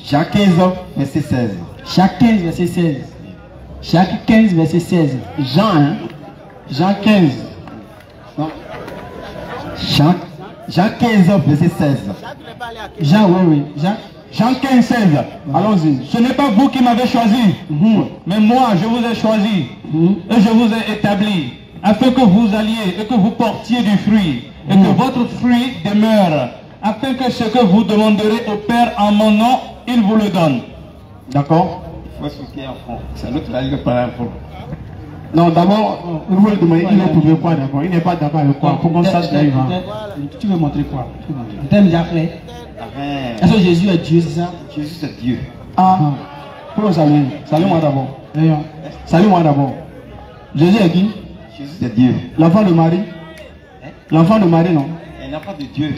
Jacques 15, verset 16. Jacques 15, verset 16. Jacques 15, verset 16. Jean, hein? Jean 15. Non. Jacques 15, verset 16. Jean, oui. Jean 15, 16. Allons-y. Ce n'est pas vous qui m'avez choisi, mais moi, je vous ai choisi et je vous ai établi afin que vous alliez et que vous portiez du fruit et que votre fruit demeure, afin que ce que vous demanderez au Père en mon nom, il vous le donne. D'accord? Il faut soutenir en fond. C'est l'autre là, il ne parle pas. Non, d'abord, vous le demandez, il est pour quoi d'abord? Il n'est pas d'accord avec quoi? Pour qu'on sache qu'il va. Tu veux montrer quoi? Le thème déjà clair. Est-ce que Jésus est Dieu, c'est ça? Jésus c'est Dieu. Ah, pour saluer. Salut-moi d'abord. Salut-moi d'abord. Jésus est qui? Jésus c'est Dieu. L'enfant de Marie? L'enfant de Marie, non? L'enfant de Dieu.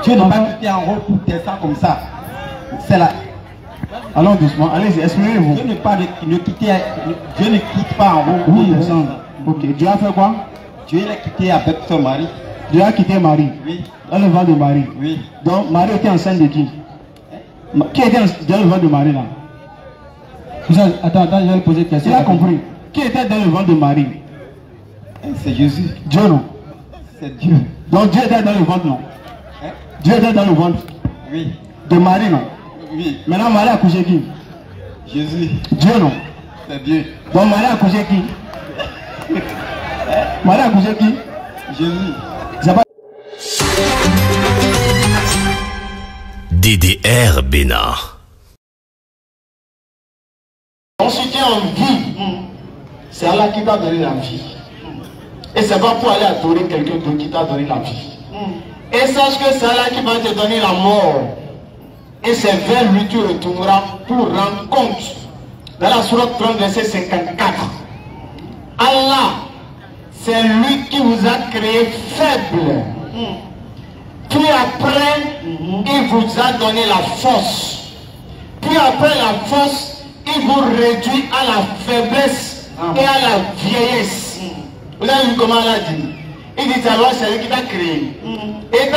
Dieu n'a pas quitté en haut pour tes ça comme ça. C'est là. Allons doucement, allez-y, expliquez-vous. Dieu ne quitte pas en haut pour tes ça. Ok, Dieu a fait quoi? Dieu l'a quitté avec son mari. Dieu a quitté Marie. Oui. Dans le ventre de Marie. Oui. Donc Marie était enceinte de qui? Qui était dans le ventre de Marie là? Attends, je vais poser une question. Il a compris. Qui était dans le ventre de Marie? C'est Jésus. Dieu non? C'est Dieu. Donc Dieu était dans le ventre non? Dieu était dans le ventre? Oui. De Marie non? Oui. Maintenant Marie a accouché qui? Jésus. Dieu non? C'est Dieu. Donc Marie a accouché qui? Marie a accouché qui? Jésus. DDR Bénin. Ensuite, en vie, c'est Allah qui t'a donné la vie. Et c'est pas pour aller adorer quelqu'un d'autre qui t'a donné la vie. Et sache que c'est Allah qui va te donner la mort. Et c'est vers lui que tu retourneras pour rendre compte. Dans la sourate 30, verset 54. Allah, c'est lui qui vous a créé faible. Puis après, il vous a donné la force. Puis après la force, il vous réduit à la faiblesse et à la vieillesse. Vous avez vu comment Allah dit? Il dit alors c'est lui qui t'a créé. Et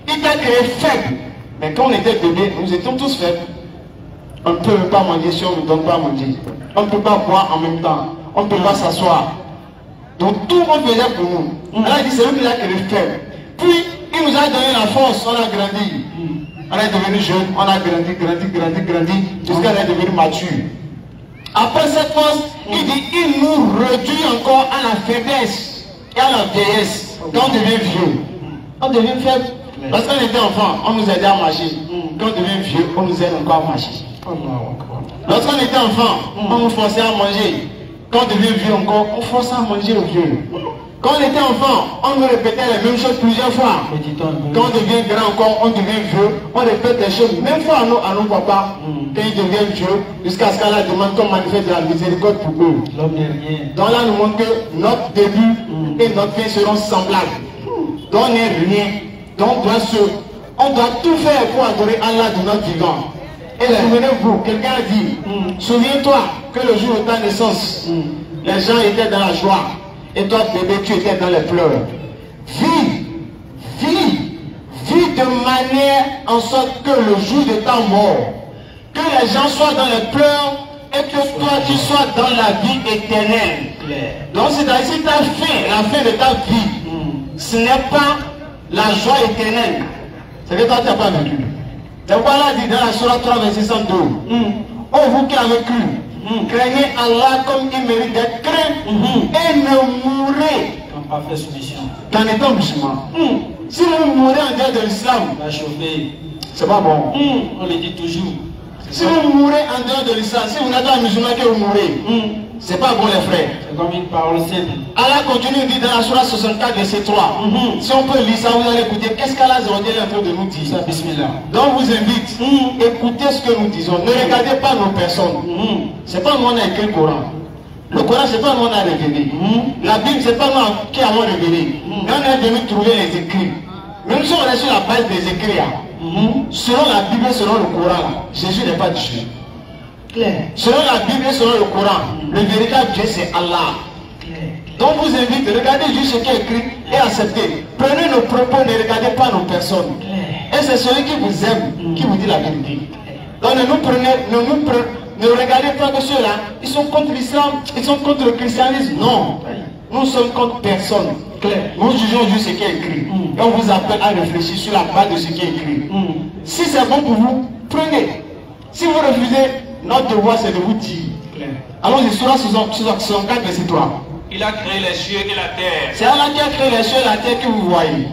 il t'a créé faible. Mais quand on était bébé, nous étions tous faibles. On ne peut pas manger si on ne donne pas à manger. On ne peut pas boire en même temps. On ne peut pas s'asseoir. Donc tout le monde faisait pour nous. Allah dit c'est lui qui l'a créé faible. Puis il nous a donné la force, on a grandi. On est devenu jeune, on a grandi, jusqu'à être devenu mature. Après cette force, il dit, il nous réduit encore à la faiblesse et à la vieillesse. Quand on devient vieux, on devient faible. Parce qu'on était enfant, on nous aidait à marcher. Quand on devient vieux, on nous aide encore à marcher. Lorsqu'on était enfant, on nous forçait à manger. Quand on devient vieux encore, on force à manger au vieux. Quand on était enfant, on nous répétait les mêmes choses plusieurs fois. Quand on devient grand encore, on devient vieux, on répète les choses, même fois à nos papas, quand ils deviennent vieux, jusqu'à ce qu'Allah demande qu'on manifeste de la miséricorde pour eux. Donc là, nous montre que notre début et notre fin seront semblables. Donc on n'est rien. Donc on doit tout faire pour adorer Allah de notre vivant. Et souvenez-vous, quelqu'un a dit, souviens-toi que le jour de ta naissance, les gens étaient dans la joie. Et toi, bébé, tu étais dans les pleurs. Vis de manière en sorte que le jour de ta mort, que les gens soient dans les pleurs et que toi, tu sois dans la vie éternelle. Donc, c'est-à-dire, si tu as fait la fin de ta vie, ce n'est pas la joie éternelle. C'est que toi, tu n'as pas vécu. C'est pourquoi Allah dit dans la Sourate 3, verset 102, oh, vous qui avez cru, craignez Allah comme il mérite d'être craint et ne mourrez qu'en étant musulman. Si vous mourrez en dehors de l'islam, c'est pas bon. On le dit toujours. Si vous mourrez en dehors de l'islam, si vous n'êtes pas musulman que vous mourrez, c'est pas bon les frères. C'est comme une parole simple. Allah continue de dire dans la Sourate 64 verset 3. Si on peut lire ça, vous allez écouter. Qu'est-ce qu'Allah est en train de nous dire? Donc je vous invite, écoutez ce que nous disons. Ne regardez pas nos personnes. C'est pas nous on a écrit le Coran. Le Coran c'est pas nous on a révélé. La Bible c'est pas nous qui avons révélé. Mais on est venu trouver les écrits. Même si on est sur la base des écrits, selon la Bible et selon le Coran, Jésus n'est pas Dieu. Selon la Bible et selon le Coran, le véritable Dieu c'est Allah. Donc vous invite, regardez juste ce qui est écrit et acceptez. Prenez nos propos, ne regardez pas nos personnes. Et c'est celui qui vous aime qui vous dit la vérité. Donc ne regardez pas que ceux-là, ils sont contre l'islam, ils sont contre le christianisme. Non, nous sommes contre personne. Nous jugeons juste ce qui est écrit. Et on vous appelle à réfléchir sur la base de ce qui est écrit. Si c'est bon pour vous, prenez. Si vous refusez, notre devoir c'est de vous dire. Allons-y, Surah 64, verset 3. Il a créé les cieux et la terre. C'est Allah qui a créé les cieux et la terre que vous voyez.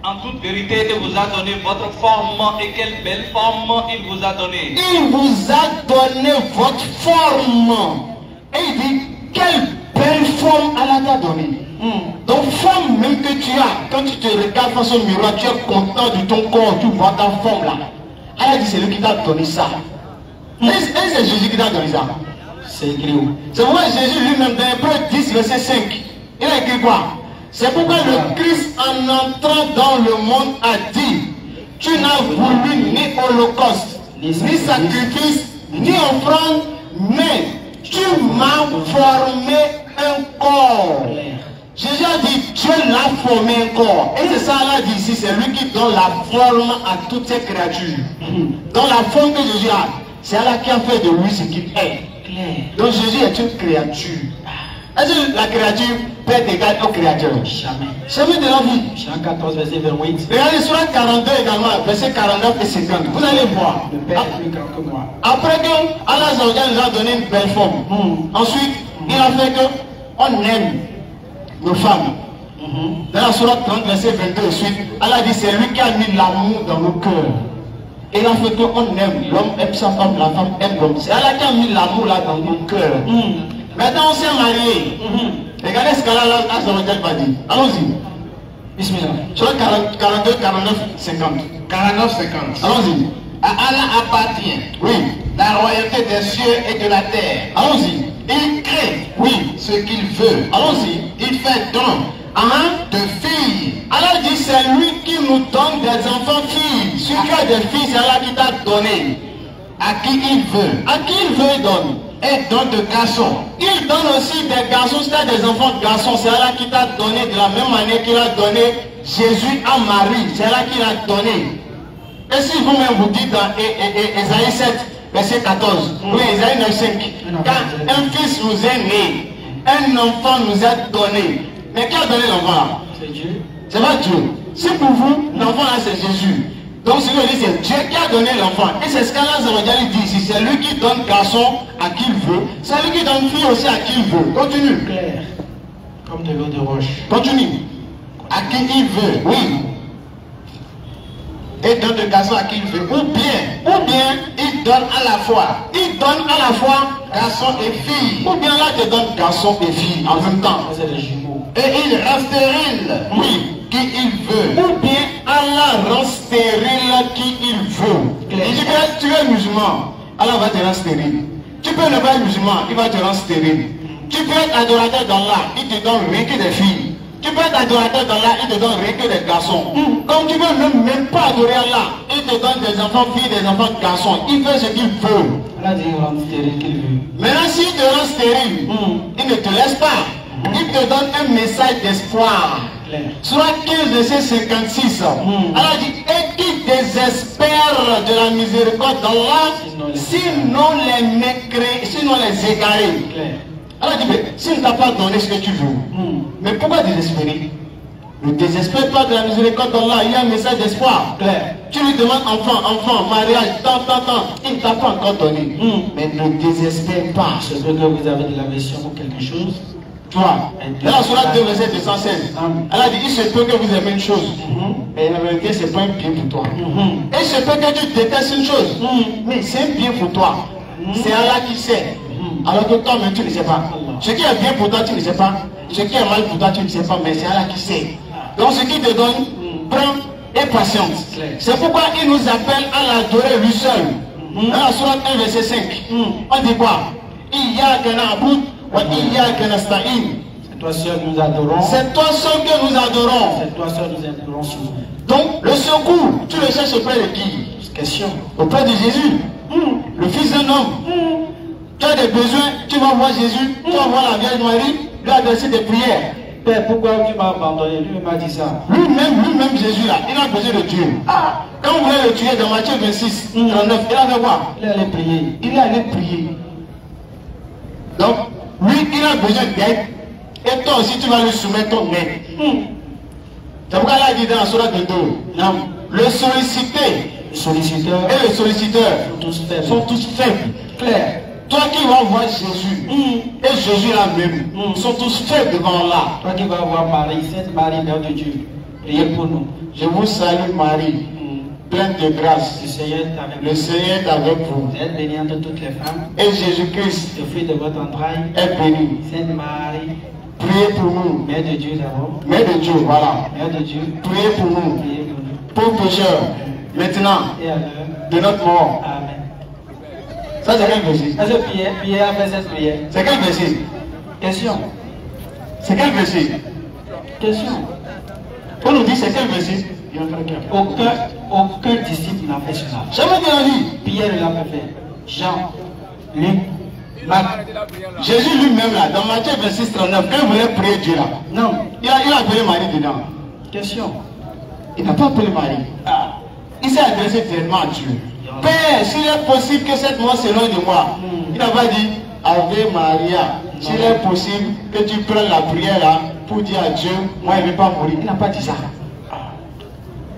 En toute vérité, il vous a donné votre forme, et quelle belle forme il vous a donné. Il vous a donné votre forme. Et il dit, quelle belle forme Allah t'a donné. Donc forme même que tu as, quand tu te regardes face au miroir, tu es content de ton corps, tu vois ta forme là. Allah dit, c'est lui qui t'a donné ça. Et c'est Jésus qui t'a donné ça. C'est écrit où? C'est pourquoi Jésus lui-même dans Hébreux 10, verset 5, il a écrit quoi? C'est pourquoi le Christ en entrant dans le monde a dit, tu n'as voulu ni holocauste, ni sacrifice, ni offrande, mais tu m'as formé un corps. Jésus a dit, Dieu l'a formé un corps. Et c'est ça là dit ici, c'est lui qui donne la forme à toutes ces créatures. Dans la forme que Jésus a, c'est Allah qui a fait de lui ce qu'il est. Donc Jésus est une créature. Est-ce que la créature peut être égale au créateur? Jamais. Jamais de la vie. Jean 14, verset 28. Regardez sur la 42 également, verset 49 et 50. Vous allez voir. Le Père est plus grand que moi. Après que Allah nous a donné une belle forme. Ensuite, il a fait que on aime nos femmes. Dans la sourate 30, verset 22 et suite, Allah dit c'est lui qui a mis l'amour dans nos cœurs. Et il a fait qu'on aime. L'homme aime sa femme, la femme aime l'homme. C'est Allah qui a mis l'amour là dans nos cœurs. Maintenant on s'est marié. Regardez ce qu'Allah va dire. Allons-y. Bismillah. Sur 42, 49, 50. 49, 50. Allons-y. À Allah appartient, oui, la royauté des cieux et de la terre. Allons-y. Il crée, oui, ce qu'il veut. Allons-y. Il fait don de filles. Allah dit c'est lui qui nous donne des enfants filles. Si tu as des filles, c'est Allah qui t'a donné. À qui il veut. À qui il veut, il donne. Et don de garçons. Il donne aussi des garçons, si tu as des enfants garçons, c'est Allah qui t'a donné de la même manière qu'il a donné Jésus à Marie. C'est Allah qui l'a donné. Et si vous-même vous dites dans Ésaïe 7, verset 14, oui, Ésaïe 9, 5, quand un fils nous est né, un enfant nous est donné. Mais qui a donné l'enfant là? C'est Dieu. C'est pas Dieu. Si pour vous, l'enfant là c'est Jésus. Donc ce que je dis, c'est Dieu qui a donné l'enfant. Et c'est ce qu'Allah dit ici. C'est lui qui donne garçon à qui il veut. C'est lui qui donne fille aussi à qui il veut. Continue. Clair. Comme de l'eau de roche. Continue. À qui il veut. Oui. Et donne de garçon à qui il veut. Ou bien, il donne à la fois. Il donne à la fois garçon et fille. Ou bien là, il te donne garçon et fille en même temps. C'est des jumeaux. Et il rend stérile. Oui. Qui il veut. Ou bien Allah rend stérile qui il veut. Et tu es musulman, Allah va te rendre stérile. Tu peux ne pas être musulman, il va te rendre stérile. Tu peux être adorateur d'Allah, il te donne rien que des filles. Tu peux être adorateur d'Allah, il te donne rien que des garçons. Comme tu ne veux même pas adorer Allah, il te donne des enfants filles, des enfants garçons. Il fait ce qu'il veut. Allah dit il rend stérile qu'il veut. Maintenant s'il te rend stérile, il ne te laisse pas. Il te donne un message d'espoir. Surah 15, verset 56. Allah dit, et qui désespère de la miséricorde d'Allah, sinon les mécréants, sinon les égarés. Allah dit, mais s'il ne t'a pas donné ce que tu veux, mais pourquoi désespérer? Ne désespère pas de la miséricorde d'Allah, il y a un message d'espoir. Tu lui demandes enfant, mariage, tant, il ne t'a pas encore donné. Mais ne désespère pas. Je veux que vous avez de la version ou quelque chose. Toi, dans la sourate 2, verset 216, elle a dit, il se peut que vous aimez une chose, mais la vérité, c'est pas un bien pour toi. Et il se peut que tu détestes une chose, mais c'est un bien pour toi. C'est Allah qui sait. Alors que toi, même tu ne sais pas. Ce qui est bien pour toi, tu ne sais pas. Ce qui est mal pour toi, tu ne sais pas, mais c'est Allah qui sait. Donc ce qu'il te donne, prends et patience. C'est pourquoi il nous appelle à l'adorer lui seul. Dans la sourate 1, verset 5, on dit quoi? Il y a qu'un about. C'est toi seul que nous adorons. C'est toi seul que nous adorons. C'est toi seul que nous adorons souvent. Donc le secours, tu le cherches auprès de qui? Question. Auprès de Jésus, le fils d'un homme. Tu as des besoins, tu vas voir Jésus, tu vas voir la Vierge Marie, lui adresser des prières. Père, pourquoi tu m'as abandonné? Lui m'a dit ça. Lui-même Jésus là, il a besoin de Dieu. Ah, quand vous voulez le tuer dans Matthieu 26, 39, il a fait quoi? Il allait prier. Il allait prier. Donc, lui, il a besoin d'aide. Et toi aussi, tu vas lui soumettre ton aide. C'est pourquoi il a dit dans la sourate de 2. Non. Le sollicité et le solliciteur sont tous faibles. Clair. Toi qui vas voir Jésus, et Jésus là-même, sont tous faibles devant Allah. Toi qui vas voir Marie, Sainte Marie, Mère de Dieu, priez pour nous. Je vous salue Marie, pleine de grâce. Le Seigneur est avec Le Seigneur est avec vous. vous. Vous êtes bénie entre toutes les femmes. Et Jésus-Christ Le fruit de votre entraille est béni. Sainte Marie, Priez pour nous. Mère de Dieu d'abord. Mère de Dieu, voilà. Mère de Dieu, Priez pour nous. priez pour nous. Pauvres pécheurs, maintenant, Et à l'heure. de notre mort. Amen. Ça, c'est quel verset? Est-ce que Pierre a fait cette prière? C'est quel verset? Question. C'est quel verset? Question. On nous dit c'est quel verset? Aucun disciple n'a fait cela. Jamais de la vie. Pierre ne l'a pas fait. Jean, Luc, Marc. Jésus lui-même là, dans Matthieu 26, 39, quand il voulait prier Dieu là, Non. il a appelé Marie dedans. Question. Il n'a pas appelé Marie. Il s'est adressé directement à Dieu. Père, s'il est possible que cette mort s'éloigne de moi, il n'a pas dit Ave Maria, s'il est possible que tu prennes la prière là pour dire à Dieu, moi je ne vais pas mourir. Il n'a pas dit ça.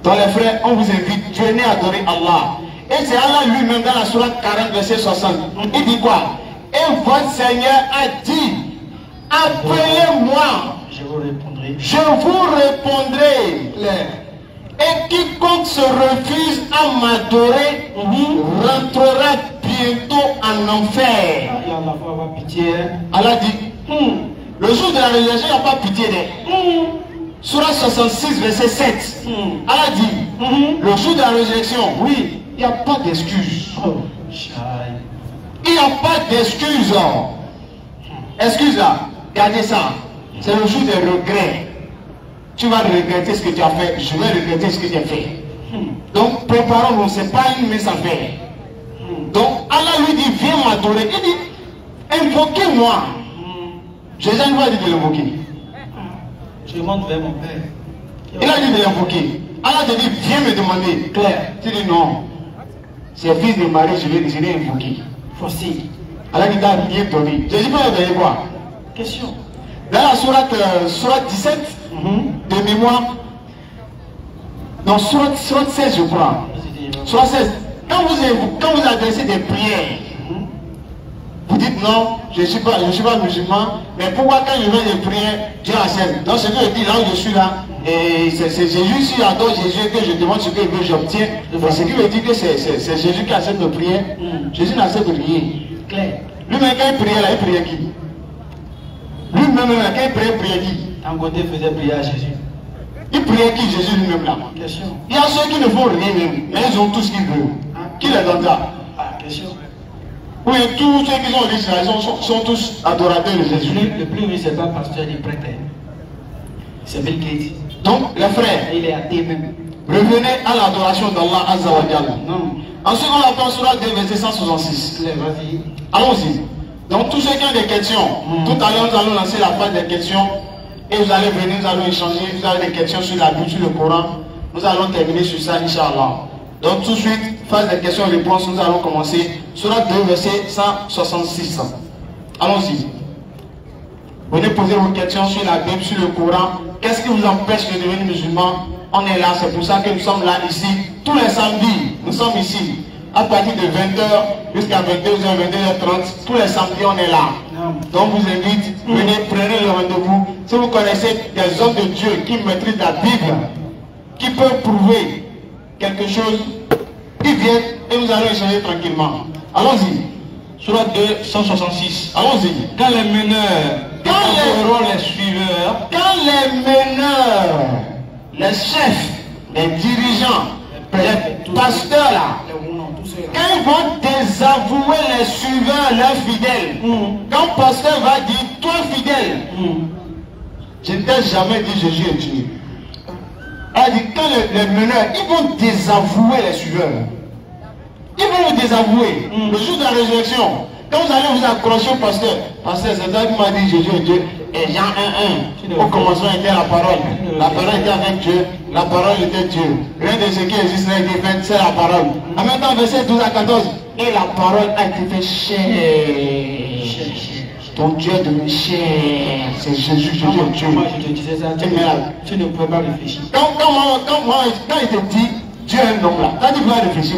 Donc les frères, on vous invite, venez adorer Allah. Et c'est Allah lui-même dans la sourate 40, verset 60. Il dit quoi? Et votre Seigneur a dit, appelez-moi, Je vous répondrai. je vous répondrai. Et quiconque se refuse à m'adorer rentrera bientôt en enfer. Il y a la foi, avoir pitié. Allah dit, le jour de la résurrection, il n'y a pas pitié d'elle. Surah 66, verset 7. Allah dit, le jour de la résurrection, oui, il n'y a pas d'excuse. Oh, Il n'y a pas d'excuse. Excuse là, gardez ça. C'est le jour des regrets. Tu vas regretter ce que tu as fait, je vais regretter ce que tu as fait. Donc préparons-nous, ce n'est pas une mince affaire. Donc Allah lui dit, viens m'adorer. Il dit, invoquez-moi. Jésus ne va dire de l'invoquer. je monte vers mon Père. Il a dit de l'invoquer. Allah te dit, viens me demander. Claire, tu dis non. C'est fils de Marie, je l'ai invoqué. Fossile. Allah dit, t'as rien donné. Jésus peut donner quoi? Question. Dans la sourate 17, de mémoire, dans sourate 16 je crois, sourate 16, quand vous adressez des prières, vous dites non, je ne suis pas musulman, mais pourquoi quand je fais des prières, Dieu accepte? Donc ce que je dis là où je suis là, et c'est Jésus, si j'adore Jésus que je demande ce que je veux, j'obtiens. Ce qui veut dire que c'est Jésus qui accepte nos prières. Jésus n'accepte rien. Claire. Lui-même quand il priait là, il priait qui? Lui-même quand il priait qui? Un côté faisait prier à Jésus. Il priait qui? Jésus lui-même là. Question. Il y a ceux qui ne font rien même, mais ils ont tout ce qu'ils veulent. Qui les donne ça? Question. Oui, tous ceux qui sont riches là, ils sont tous adorateurs de Jésus. Le plus riche, c'est pas pasteur ni prêtre. C'est Bill Gates. Donc, les frères, Il est athée même. revenez à l'adoration d'Allah Azza wa Jalla. Non. Ensuite, on apprend sur la 2, verset 166. Claire, vas-y. Allons-y. Donc, tous ceux qui ont des questions, tout à l'heure, nous allons lancer la phase des questions. Et vous allez venir, nous allons échanger, vous avez des questions sur la Bible, sur le Coran. Nous allons terminer sur ça, Inch'Allah. Donc, tout de suite, phase des questions-réponses, nous allons commencer. Sur la 2, verset 166. Allons-y. Venez poser vos questions sur la Bible, sur le Coran. Qu'est-ce qui vous empêche de devenir musulman? On est là, c'est pour ça que nous sommes là ici. Tous les samedis, nous sommes ici. À partir de 20h jusqu'à 22h, 22h30, tous les samedis, on est là. Donc, je vous invite, venez, prenez le rendez-vous. Si vous connaissez des hommes de Dieu qui maîtrisent la Bible, qui peuvent prouver quelque chose, ils viennent et nous allons échanger tranquillement. Allons-y. Surat 2, 166. Allons-y. Quand les meneurs auront les suiveurs, Quand les meneurs, les chefs, les dirigeants, les pasteurs là, quand ils vont désavouer les suiveurs, leurs fidèles, quand le pasteur va dire, toi fidèle, je ne t'ai jamais dit Jésus est Dieu. Elle dit, quand les meneurs, ils vont désavouer les suiveurs. Ils vont vous désavouer. Le jour de la résurrection, quand vous allez vous accrocher au pasteur, pasteur, c'est toi qui m'a dit Jésus est Dieu. Et Jean 1:1, au commencement était la parole. La parole était avec Dieu. La parole était Dieu. Rien de ce qui existe n'a été fait, c'est la parole. En même temps, verset 12 à 14. Et la parole a été faite chair. Ton Dieu est devenu chair. C'est Jésus, Jésus est Dieu. Moi, je te disais ça, tu ne pouvais pas réfléchir. Quand il te dit Dieu est un homme là, quand tu peux réfléchir,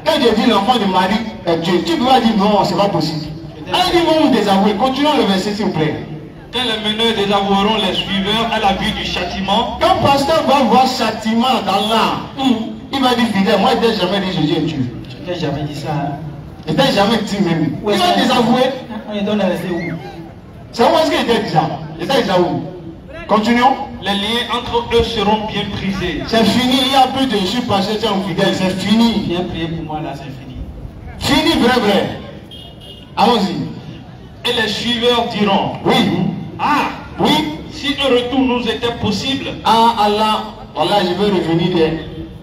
quand il te dit l'enfant de Marie est Dieu, tu peux pas dire non, c'est pas possible. Alors ils vont vous désavouer. Continuons le verset s'il vous plaît. Quand les meneurs désavoueront les suiveurs à la vue du châtiment. Quand le pasteur va voir châtiment dans l'âme, il va dire fidèle, moi je n'ai jamais dit Jésus est Dieu. Je n'ai jamais dit ça. Je n'ai jamais dit même. Il va désavouer. On est dans la rester où? C'est où est-ce qu'il était déjà? Il était déjà où? Continuons. Les liens entre eux seront bien brisés. C'est fini, il n'y a plus de je suis pasteur, tu es un fidèle, c'est fini. Viens prier pour moi là, c'est fini. Fini, vrai. Allons-y. Et les suiveurs diront, oui. Ah, oui. Si un retour nous était possible. Ah, Allah, je veux revenir.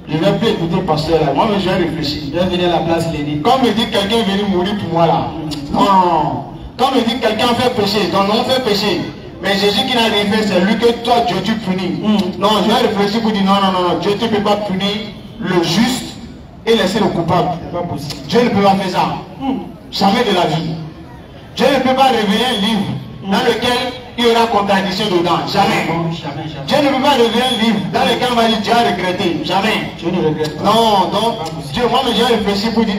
Je ne vais plus écouter le pasteur là. Moi, je vais réfléchir. Je vais venir à la place, Léni. Quand me dit quelqu'un est venu mourir pour moi là. Non. Quand me dit quelqu'un fait péché, donc non, on fait péché. Mais Jésus qui n'a rien fait, c'est lui que toi, Dieu, tu punis. Non, je vais réfléchir pour dire non, Dieu, tu ne peux pas punir le juste et laisser le coupable. C'est pas possible. Dieu ne peut pas faire ça. Jamais de la vie. Dieu ne peut pas révéler un livre dans lequel il y aura contradiction dedans. Jamais. Dieu ne peut pas révéler un livre dans lequel on va dire Dieu a regretté. Jamais. Dieu ne regrette pas. Non, donc, Dieu, moi, j'ai réfléchi pour dire,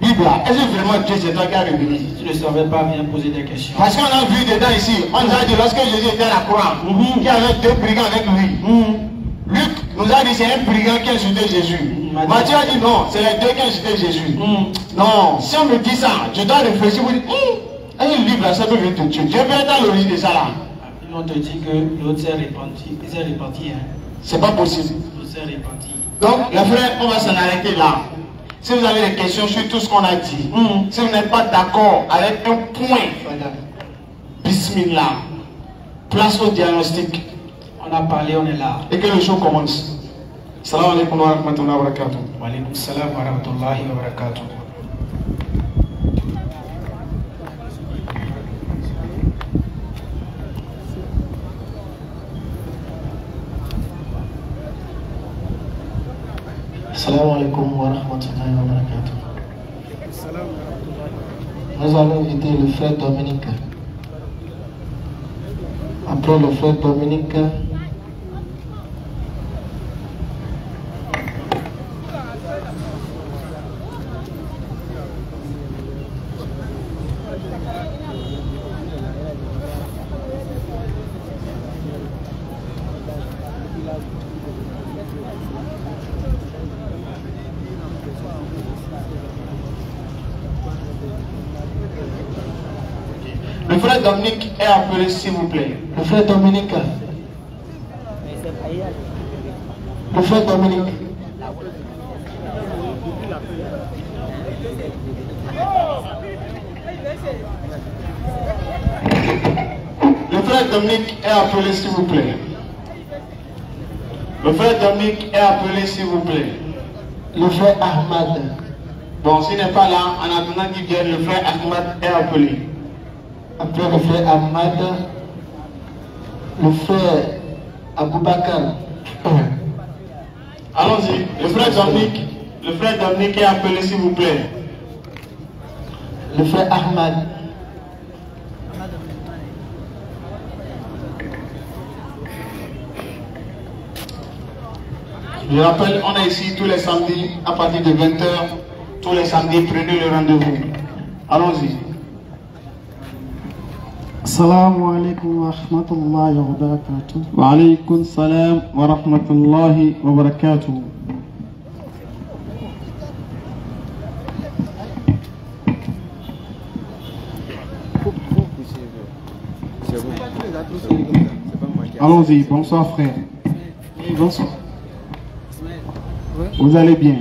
Bible, est-ce que vraiment Dieu, c'est toi qui as révélé? Tu ne savais pas bien poser des questions. Parce qu'on a vu dedans ici, on nous a dit, lorsque Jésus était à la croix, qu'il y avait deux brigands avec lui. Luc nous a dit, c'est un brigand qui a insulté Jésus. Matthieu a dit, non, c'est les deux qui ont insulté Jésus. Non, si on me dit ça, je dois réfléchir pour dire, un livre là, ça peut venir te tuer. Dieu peut être à l'origine de ça là. On te dit que l'autre s'est répandu. Il s'est répandu. C'est pas possible. L'autre s'est répandu. Donc, les frères, on va s'en arrêter là. Si vous avez des questions sur tout ce qu'on a dit, si vous n'êtes pas d'accord avec un point, bismillah, place au diagnostic. On a parlé, on est là. Et que le show commence. Salam alaikum wa rahmatullahi wa barakatuh. Wa alaikum salam wa rahmatullahi wa barakatuh. Salam alaikum wa rahmatullahi wa barakatuh. Nous allons inviter le frère Dominique. Après le frère Dominique, le frère Dominique est appelé, s'il vous plaît. le frère Dominique. Le frère Dominique. Le frère Dominique est appelé, s'il vous plaît. Le frère Dominique est appelé, s'il vous plaît. Le frère Ahmad. Bon, s'il n'est pas là, en attendant qu'il vienne, le frère Ahmad est appelé. Après le frère Ahmad, le frère Aboubakar. Allons-y. Le frère Dominique est appelé, s'il vous plaît. Le frère Ahmad. Je rappelle, on est ici tous les samedis à partir de 20h. Tous les samedis, prenez le rendez-vous. Allons-y. Assalamu alaikum wa rahmatullahi wa barakatuh. Wa alaikum salam wa rahmatullahi wa barakatuh. Allons-y, bonsoir frère. Bonsoir. Vous allez bien?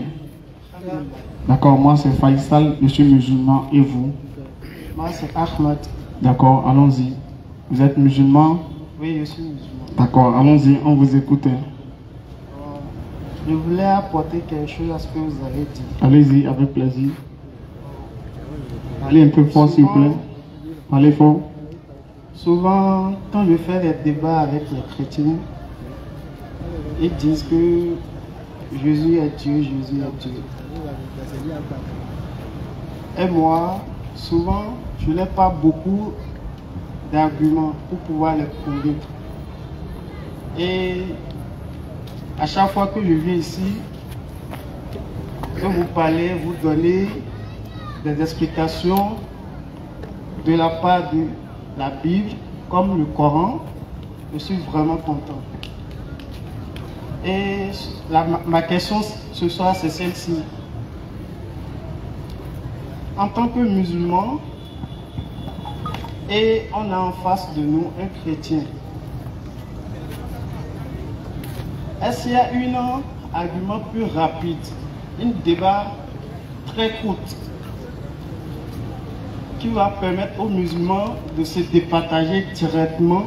D'accord, moi c'est Faisal, je suis musulman, et vous? Moi c'est Ahmad. D'accord, allons-y. Vous êtes musulman? Oui, je suis musulman. D'accord, allons-y, on vous écoute. Je voulais apporter quelque chose à ce que vous avez dit. Allez-y, avec plaisir. Allez un peu fort s'il vous plaît. Allez fort. Souvent, quand je fais des débats avec les chrétiens, ils disent que Jésus est Dieu, Jésus est Dieu. Et moi, souvent, je n'ai pas beaucoup d'arguments pour pouvoir les convaincre. Et à chaque fois que je viens ici, que vous parlez, vous donnez des explications de la part de la Bible, comme le Coran, je suis vraiment content. Et ma question ce soir, c'est celle-ci. En tant que musulman, et on a en face de nous un chrétien, est-ce qu'il y a un argument plus rapide, un débat très court, qui va permettre aux musulmans de se départager directement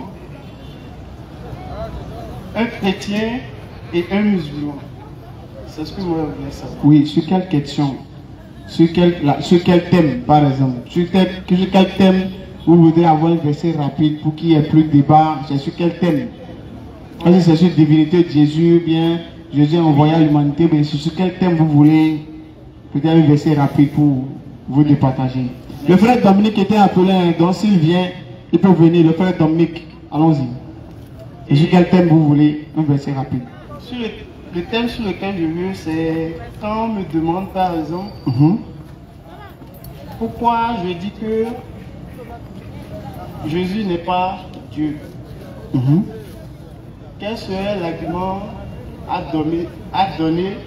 un chrétien et un musulman? C'est ce que moi je voulais savoir. Oui, sur quelle question? Sur quel thème, par exemple? Sur quel thème vous voudrez avoir un verset rapide pour qu'il n'y ait plus de débat? C'est sur quel thème? Est-ce que c'est sur la divinité de Jésus, bien Jésus a envoyé à l'humanité, mais sur quel thème vous voulez peut-être un verset rapide pour vous départager? Le frère Dominique était appelé, donc s'il vient, il peut venir. Le frère Dominique, allons-y. Et sur quel thème vous voulez un verset rapide? Sur le thème sur lequel je veux, c'est quand on me demande par exemple, pourquoi je dis que Jésus n'est pas Dieu. Quel serait l'argument à donner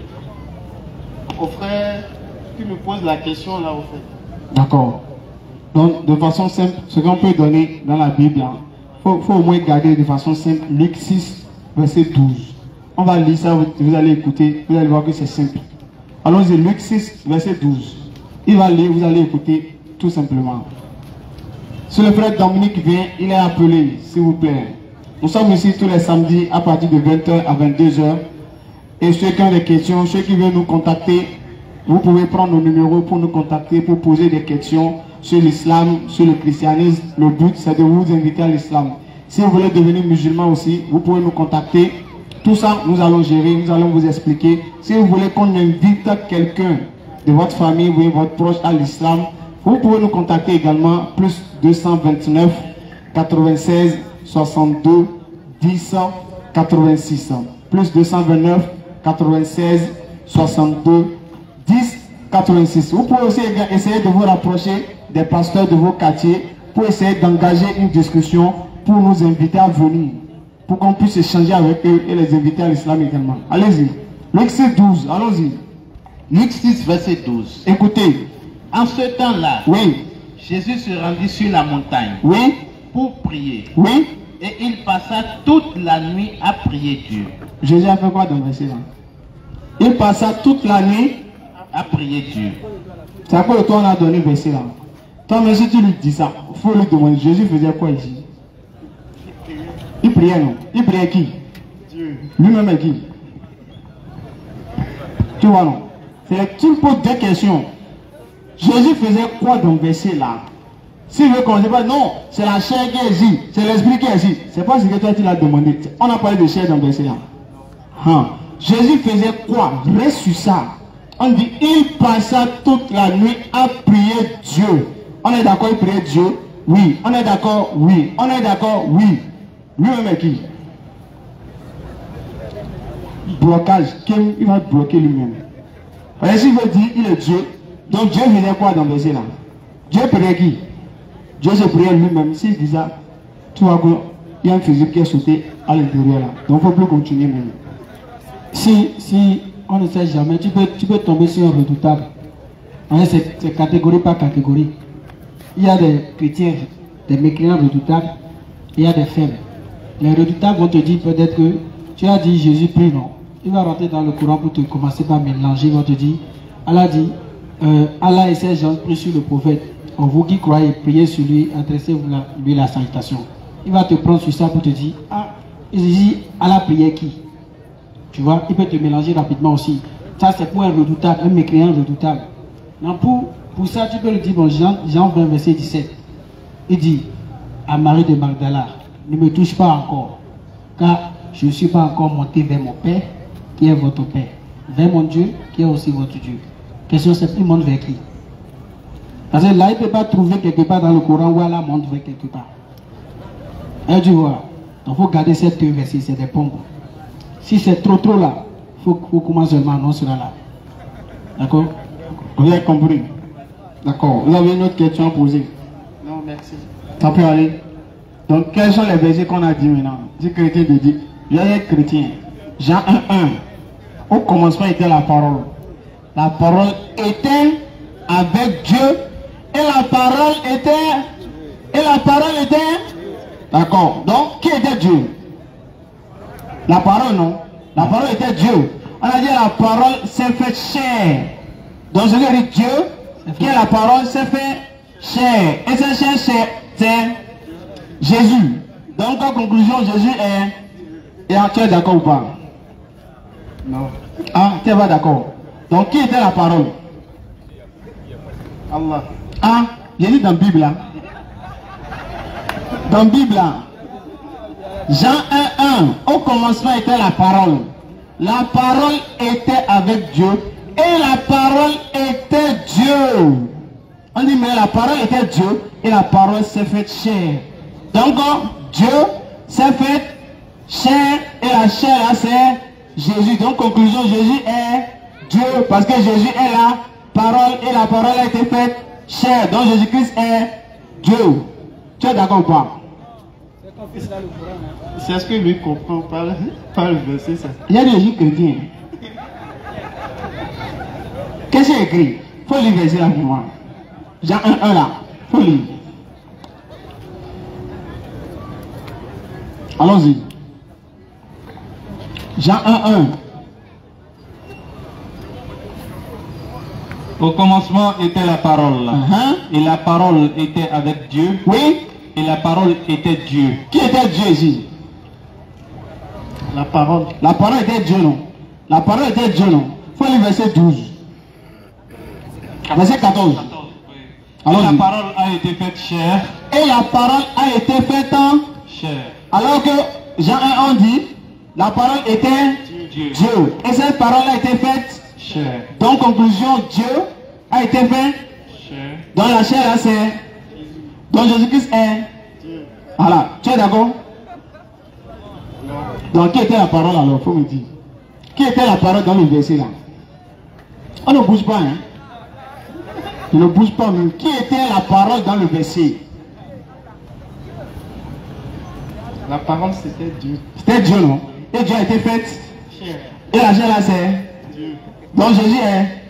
aux frères qui me posent la question là au fait? D'accord. Donc, de façon simple, ce qu'on peut donner dans la Bible, faut au moins garder de façon simple Luc 6, verset 12. On va lire ça, vous allez écouter, vous allez voir que c'est simple. Allons-y, Luc 6, verset 12. Il va lire, vous allez écouter tout simplement. Si le frère Dominique vient, il est appelé, s'il vous plaît. Nous sommes ici tous les samedis à partir de 20h à 22h. Et ceux qui ont des questions, ceux qui veulent nous contacter, vous pouvez prendre nos numéros pour nous contacter, pour poser des questions sur l'islam, sur le christianisme. Le but, c'est de vous inviter à l'islam. Si vous voulez devenir musulman aussi, vous pouvez nous contacter. Tout ça, nous allons gérer, nous allons vous expliquer. Si vous voulez qu'on invite quelqu'un de votre famille ou votre proche à l'islam, vous pouvez nous contacter également, plus 229 96 62 10 86. Plus 229 96 62 10 86. Vous pouvez aussi essayer de vous rapprocher des pasteurs de vos quartiers pour essayer d'engager une discussion pour nous inviter à venir, pour qu'on puisse échanger avec eux et les inviter à l'islam également. Allez-y. Luc 6, 12, allons-y. Luc 6, verset 12. Écoutez. En ce temps-là, oui, Jésus se rendit sur la montagne, oui, pour prier. Oui. Et il passa toute la nuit à prier Dieu. Jésus a fait quoi dans le verset là? Il passa toute la nuit à prier Dieu. C'est à quoi toi on a donné le verset là? Toi, mais si tu lui dis ça, il faut lui demander, Jésus faisait quoi ici? Il priait, non? Il priait qui? Dieu. Lui-même est qui? Tu vois, non? C'est tu me poses des questions. Jésus faisait quoi dans le verset là? S'il veut qu'on ne dise pas, non, c'est la chair qui est ici, c'est l'esprit qui est ici. C'est pas ce que toi tu l'as demandé. On a parlé de chair dans le verset là. Jésus faisait quoi? Reste sur ça. On dit, il passa toute la nuit à prier Dieu. On est d'accord, il priait Dieu? Oui. On est d'accord? Oui. On est d'accord? Oui. Lui-même est qui? Blocage. Il va bloquer lui-même. Et s'il veut dire, il est Dieu. Donc Dieu faisait quoi dans le verset là? Dieu priait qui? Dieu se priait lui-même. S'il dit ça, tu vois qu'il y a un physique qui est sauté à l'intérieur là. Donc il ne faut plus continuer même. Si on ne sait jamais, tu peux tomber sur un redoutable. C'est catégorie par catégorie. Il y a des chrétiens, des mécréants redoutables, il y a des faibles. Les redoutables vont te dire peut-être que tu as dit Jésus prie, non? Il va rentrer dans le courant pour te commencer par mélanger. Il va te dire, Allah dit, Allah et ses gens prient sur le prophète. Vous qui croyez, priez sur lui, adressez-vous lui la salutation. Il va te prendre sur ça pour te dire, il dit, Allah priait qui? Tu vois, il peut te mélanger rapidement aussi. Ça, c'est pour un redoutable, un mécréant redoutable. Donc pour ça, tu peux lui dire, bon, Jean 20, verset 17. Il dit, à Marie de Magdala, ne me touche pas encore, car je ne suis pas encore monté vers mon Père, qui est votre Père, vers mon Dieu, qui est aussi votre Dieu. Question, c'est il monte vers qui? Parce que là, il ne peut pas trouver quelque part dans le Coran où Allah monte vers quelque part. Et tu vois, donc il faut garder cette versets, c'est des pompes. Si c'est trop là, il faut commencer seulement non cela là. D'accord? Vous avez compris? D'accord. Vous avez une autre question à poser? Non, merci. Ça peut aller. Donc, quels sont les versets qu'on a dit maintenant? Si chrétien te dit, je vais être chrétien. Jean 1:1. Au commencement était la parole. La parole était avec Dieu. Et la parole était. D'accord. Donc, qui était Dieu? La parole, non? La parole était Dieu. On a dit la parole s'est fait chair. Donc, je veux dire Dieu, qui est la parole, s'est fait chair. Et cette chair, c'est Jésus. Donc, en conclusion, Jésus est. Et tu es d'accord ou pas? Non. Ah, tu n'es pas d'accord. Donc, qui était la parole? Allah. Ah, j'ai dit dans la Bible là. Dans la Bible là. Jean 1:1. Au commencement était la parole. La parole était avec Dieu. Et la parole était Dieu. On dit, mais la parole était Dieu. Et la parole s'est faite chair. Donc, Dieu s'est fait chair. Et la chair là, c'est Jésus. Donc, conclusion, Jésus est Dieu. Parce que Jésus est la parole. Et la parole a été faite chair. Donc, Jésus-Christ est Dieu. Tu es d'accord ou pas? C'est ce que lui comprend par le verset. Ça. Il y a des Jésus chrétiens. Qu'est-ce qu'il y a écrit? Il faut lire le verset là pour moi. Jean 1:1 là. Il faut lire. Allons-y. Jean 1:1. Au commencement était la parole. Et la parole était avec Dieu. Oui. Et la parole était Dieu. Qui était Dieu ici? La parole. La parole était Dieu, non? La parole était Dieu, non? Il faut lire verset 12. Verset 14. Alors la parole a été faite chair. Et la parole a été faite en chair. Alors que Jean 1 dit, la parole était Dieu. Et cette parole a été faite chair. Donc, conclusion, Dieu a été fait chair. Dans la chair, là, c'est. Donc, Jésus-Christ est. Voilà, tu es d'accord? Donc, qui était la parole alors? Il faut me dire. Qui était la parole dans le verset là? On ne bouge pas, hein? On ne bouge pas, mais qui était la parole dans le verset? La parole, c'était Dieu. C'était Dieu, non? Et Dieu a été fait. Et la chair là, c'est. Dieu. Donc, Jésus est.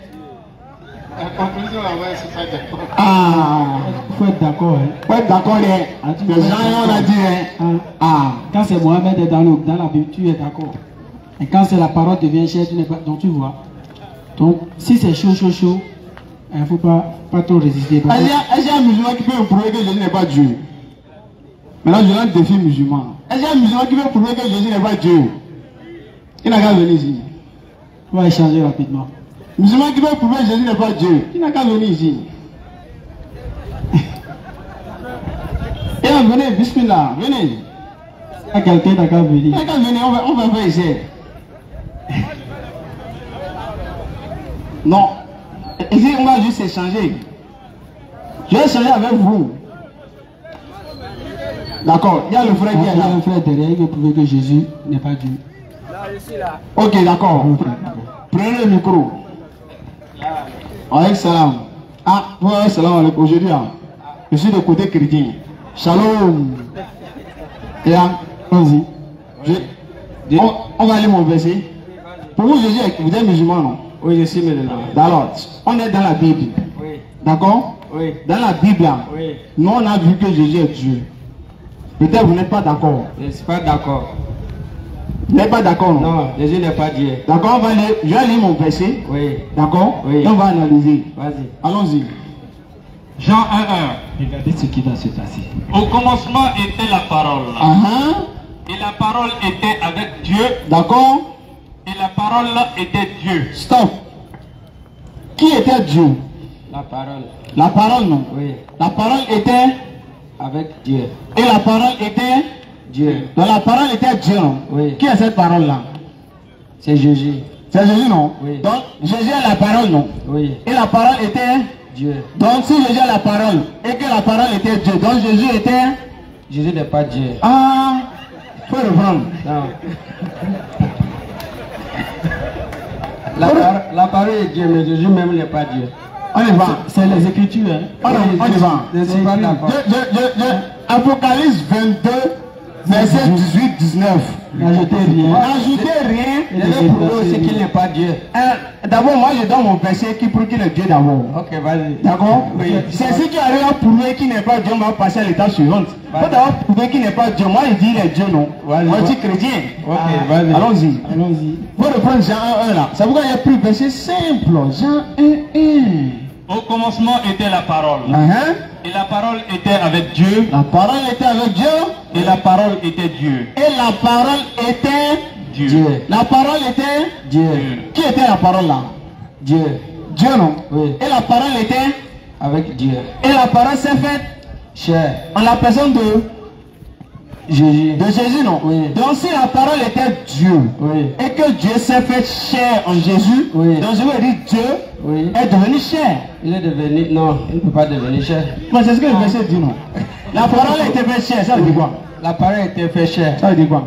La conclusion là-bas, c'est pas d'accord. Ah, Il faut être d'accord. Hein. faut être d'accord, les gens, on a dit, hein. Ah. Quand c'est Mohamed est dans la Bible, tu es d'accord. Et quand c'est la parole devient chère, tu n'es pas. Donc tu vois. Donc si c'est chaud, il ne faut pas trop résister. Est-ce qu'il y a un musulman qui peut me prouver que Jésus n'est pas Dieu? Maintenant, je lance le défi musulman. Est-ce qu'il y a un musulman qui peut me prouver que Jésus n'est pas Dieu? Il n'a qu'à venir ici. On va échanger rapidement. Musulman qui peut prouver que Jésus n'est pas Dieu, il n'a qu'à venir ici. Et venez, bismillah, venez. Il y a quelqu'un qui n'a qu'à venir. Il n'a qu'à venir, on va faire ici. Non. Ici, on va juste échanger. Je vais échanger avec vous. D'accord, il y a le frère qui est là. Il y a un frère derrière, il veut prouver que Jésus n'est pas Dieu. Ok, d'accord. Prenez le micro. Alaykoum salam. Ah, ouais, salam alaikum. Aujourd'hui, je suis de côté chrétien. Shalom. Et là, vas-y. On va aller mon verset. Pour vous, Jésus, vous êtes musulman, non? Oui, je suis musulman. Alors, on est dans la Bible. Oui. D'accord? Oui. Dans la Bible, là, Oui. nous, on a vu que Jésus est Dieu. Peut-être vous n'êtes pas d'accord. Je ne suis pas d'accord. Vous n'êtes pas d'accord, non? Non, Jésus n'est pas Dieu. D'accord, je vais lire mon verset. Oui. D'accord? Oui. Et on va analyser. Vas-y. Allons-y. Jean 1:1. Regardez ce qui va se passer. Au commencement était la parole. Et la parole était avec Dieu. D'accord? Et la parole était Dieu. Stop. Qui était Dieu? La parole. La parole, non? Oui. La parole était Avec Dieu. Et la parole était Dieu. Donc la parole était Dieu, non? Oui. Qui est cette parole-là? C'est Jésus. C'est Jésus, non? Oui. Donc Jésus est la parole, non? Oui. Et la parole était Dieu. Donc si Jésus est la parole et que la parole était Dieu, donc Jésus était... Jésus n'est pas Dieu. Ah, faut reprendre. Non. La parole est Dieu, mais Jésus même n'est pas Dieu. On y va. C'est les Écritures. Hein. On y va. Je ne suis pas d'accord. Apocalypse 22, verset 18-19. N'ajoutez rien. N'ajoutez rien. Je vais prouver aussi qu'il n'est pas Dieu. D'abord, moi je donne mon verset qui prouve qu'il est Dieu d'abord. Ok, vas-y. D'accord? Oui. C'est ce qui arrive à prouver qu'il n'est pas Dieu, on va passer à l'étape suivante. Il faut d'abord prouver qu'il n'est pas Dieu. Moi je dis il est Dieu, non? Moi je dis chrétien. Ok, vas-y. Allons-y. Allons-y. Il faut reprendre Jean 1 là. C'est pourquoi il y a plus verset simple. Jean 1. Au commencement était la parole. Et la parole était avec Dieu. La parole était avec Dieu. Et la parole était Dieu. Et la parole était Dieu. La parole était Dieu. Qui était la parole là? Dieu. Dieu, non? Oui. Et la parole était Avec Dieu. Et la parole s'est faite Cher. en la personne de Jésus. Jésus, non? Oui. Donc si la parole était Dieu, Oui. et que Dieu s'est fait chair en Jésus, Oui. donc je veux dire Dieu Oui. est devenu chair. Il est devenu. Non, il ne peut pas devenir cher. Moi c'est ce que le verset dit, non? La parole a été faite chair, ça veut dire quoi? La parole était fait cher. Ça veut dire quoi?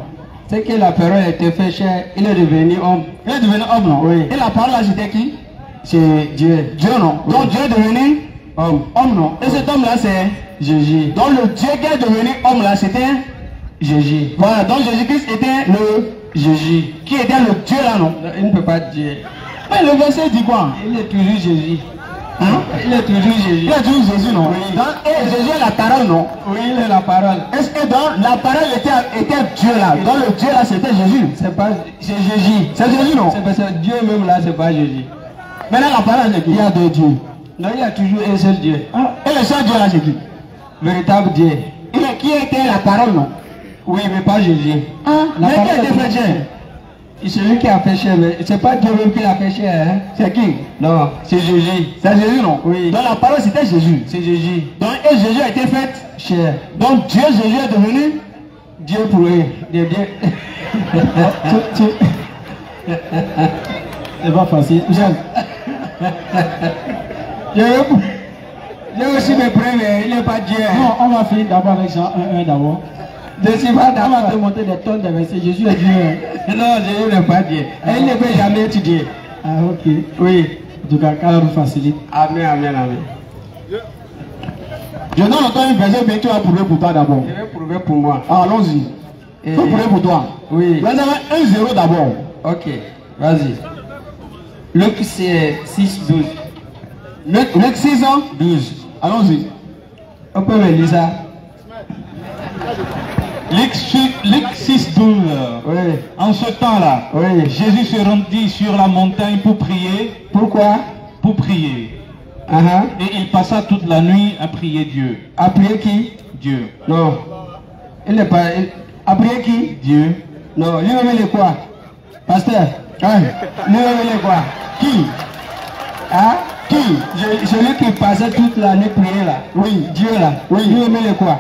C'est que la parole était fait cher. Il est devenu homme. Il est devenu homme, non? Oui. Et la parole là c'était qui? C'est Dieu. Dieu, non? Oui. Donc Dieu est devenu Homme. homme, non? Et cet homme là c'est Jésus. donc le Dieu qui est devenu homme là c'était Jésus. voilà, donc Jésus-Christ était le Jésus. qui était le Dieu là, non? Il ne peut pas dire. Mais le verset dit quoi? Il est toujours Jésus. Hein? Il est toujours Jésus. Il a dit Jésus, non? Oui. Donc, et Jésus est la parole, non? Oui, il est la parole. Est-ce que donc la parole était Dieu là? Donc le Dieu là c'était Jésus. C'est pas. C'est Jésus. C'est Jésus, non? C'est parce que Dieu même là, c'est pas Jésus. Maintenant la parole c'est qui? Il y a deux dieux. Non, il y a toujours un seul Dieu. Et le seul Dieu là c'est qui? Véritable Dieu. Qui était la parole, non? Oui, mais pas Jésus. Mais qui a été fait chair? C'est lui qui a fait cher, mais c'est pas Dieu même qui l'a fait cher. Hein? C'est qui? Non, c'est Jésus. C'est Jésus, non? Oui. Donc la parole c'était Jésus. C'est Jésus. Donc et Jésus a été fait. Cher. Donc Dieu, Jésus est devenu Dieu pour eux. Dieu. C'est pas facile. J'ai aussi mes preuves, il n'est pas Dieu. Non, on va finir d'abord avec Jean 1 d'abord. Je suis pas On va d'accord. te montrer des tonnes de versets. Jésus est Dieu. Non, Jésus n'est pas Dieu. Et il ne peut jamais être Dieu. Ah, ok. Oui. En tout cas, qu'Allah nous facilite. Amen, amen, amen. Je donne encore un verset, mais tu vas prouver pour toi d'abord. Je vais prouver pour moi. Ah, allons-y. Et- Faut prouver pour toi. Oui. Vous avez 1-0 d'abord. Ok, vas-y. Luc 6, 12. Luc 6 ans 12. Allons-y. On peut me lire ça? Luc 6, 12. Oui. En ce temps-là, Oui. Jésus se rendit sur la montagne pour prier. Pourquoi? Pour prier. Uh-huh. Et il passa toute la nuit à prier Dieu. A prier qui? Dieu. Non. Il n'est pas. A prier qui? Dieu. Non, lui-même il est quoi? Pasteur? Hein? Lui-même il est quoi? Qui? Hein? Qui? Celui qui passait toute la nuit prier là. Oui. Dieu là. Oui. Lui-même il est quoi?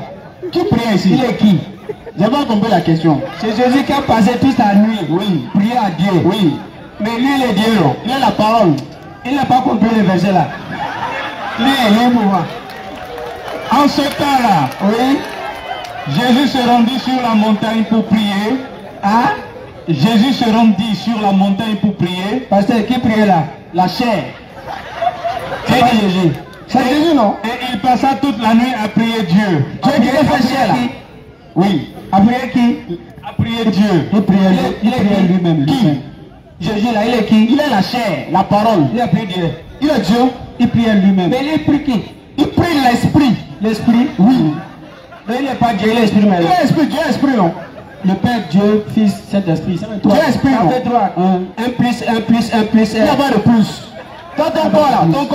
Qui prie ici? Il est qui? J'ai pas compris la question. C'est Jésus qui a passé toute la nuit. Oui. Prier à Dieu. Oui. Mais lui il est Dieu. Non? Il est la parole. Il n'a pas compris le verset là. Lui est libre pour moi. En ce temps-là, Oui. Jésus se rendit sur la montagne pour prier. Hein? Jésus se rendit sur la montagne pour prier. Pasteur, qui priait là? La chair. C'est pas Jésus. C'est Jésus, non? Et il passa toute la nuit à prier Dieu. Dieu qui est fait chair là. Oui. A prier qui? À prier Dieu. Il priait lui-même. Qui? Jésus là, il est qui? Il est la chair, la parole. Il a prié Dieu. Il est Dieu. Il priait lui-même. Mais il prie qui? Il prie l'esprit. L'esprit? Oui. Mais il n'est pas Dieu, il est l'esprit Il même. est esprit, Dieu est esprit, non? Le Père, Dieu, Fils, Saint-Esprit. Ça fait 3. Dieu est esprit, Ça non? fait 3. 1 plus 1 plus 1 plus Il n'y a 1. pas de plus. Ton corps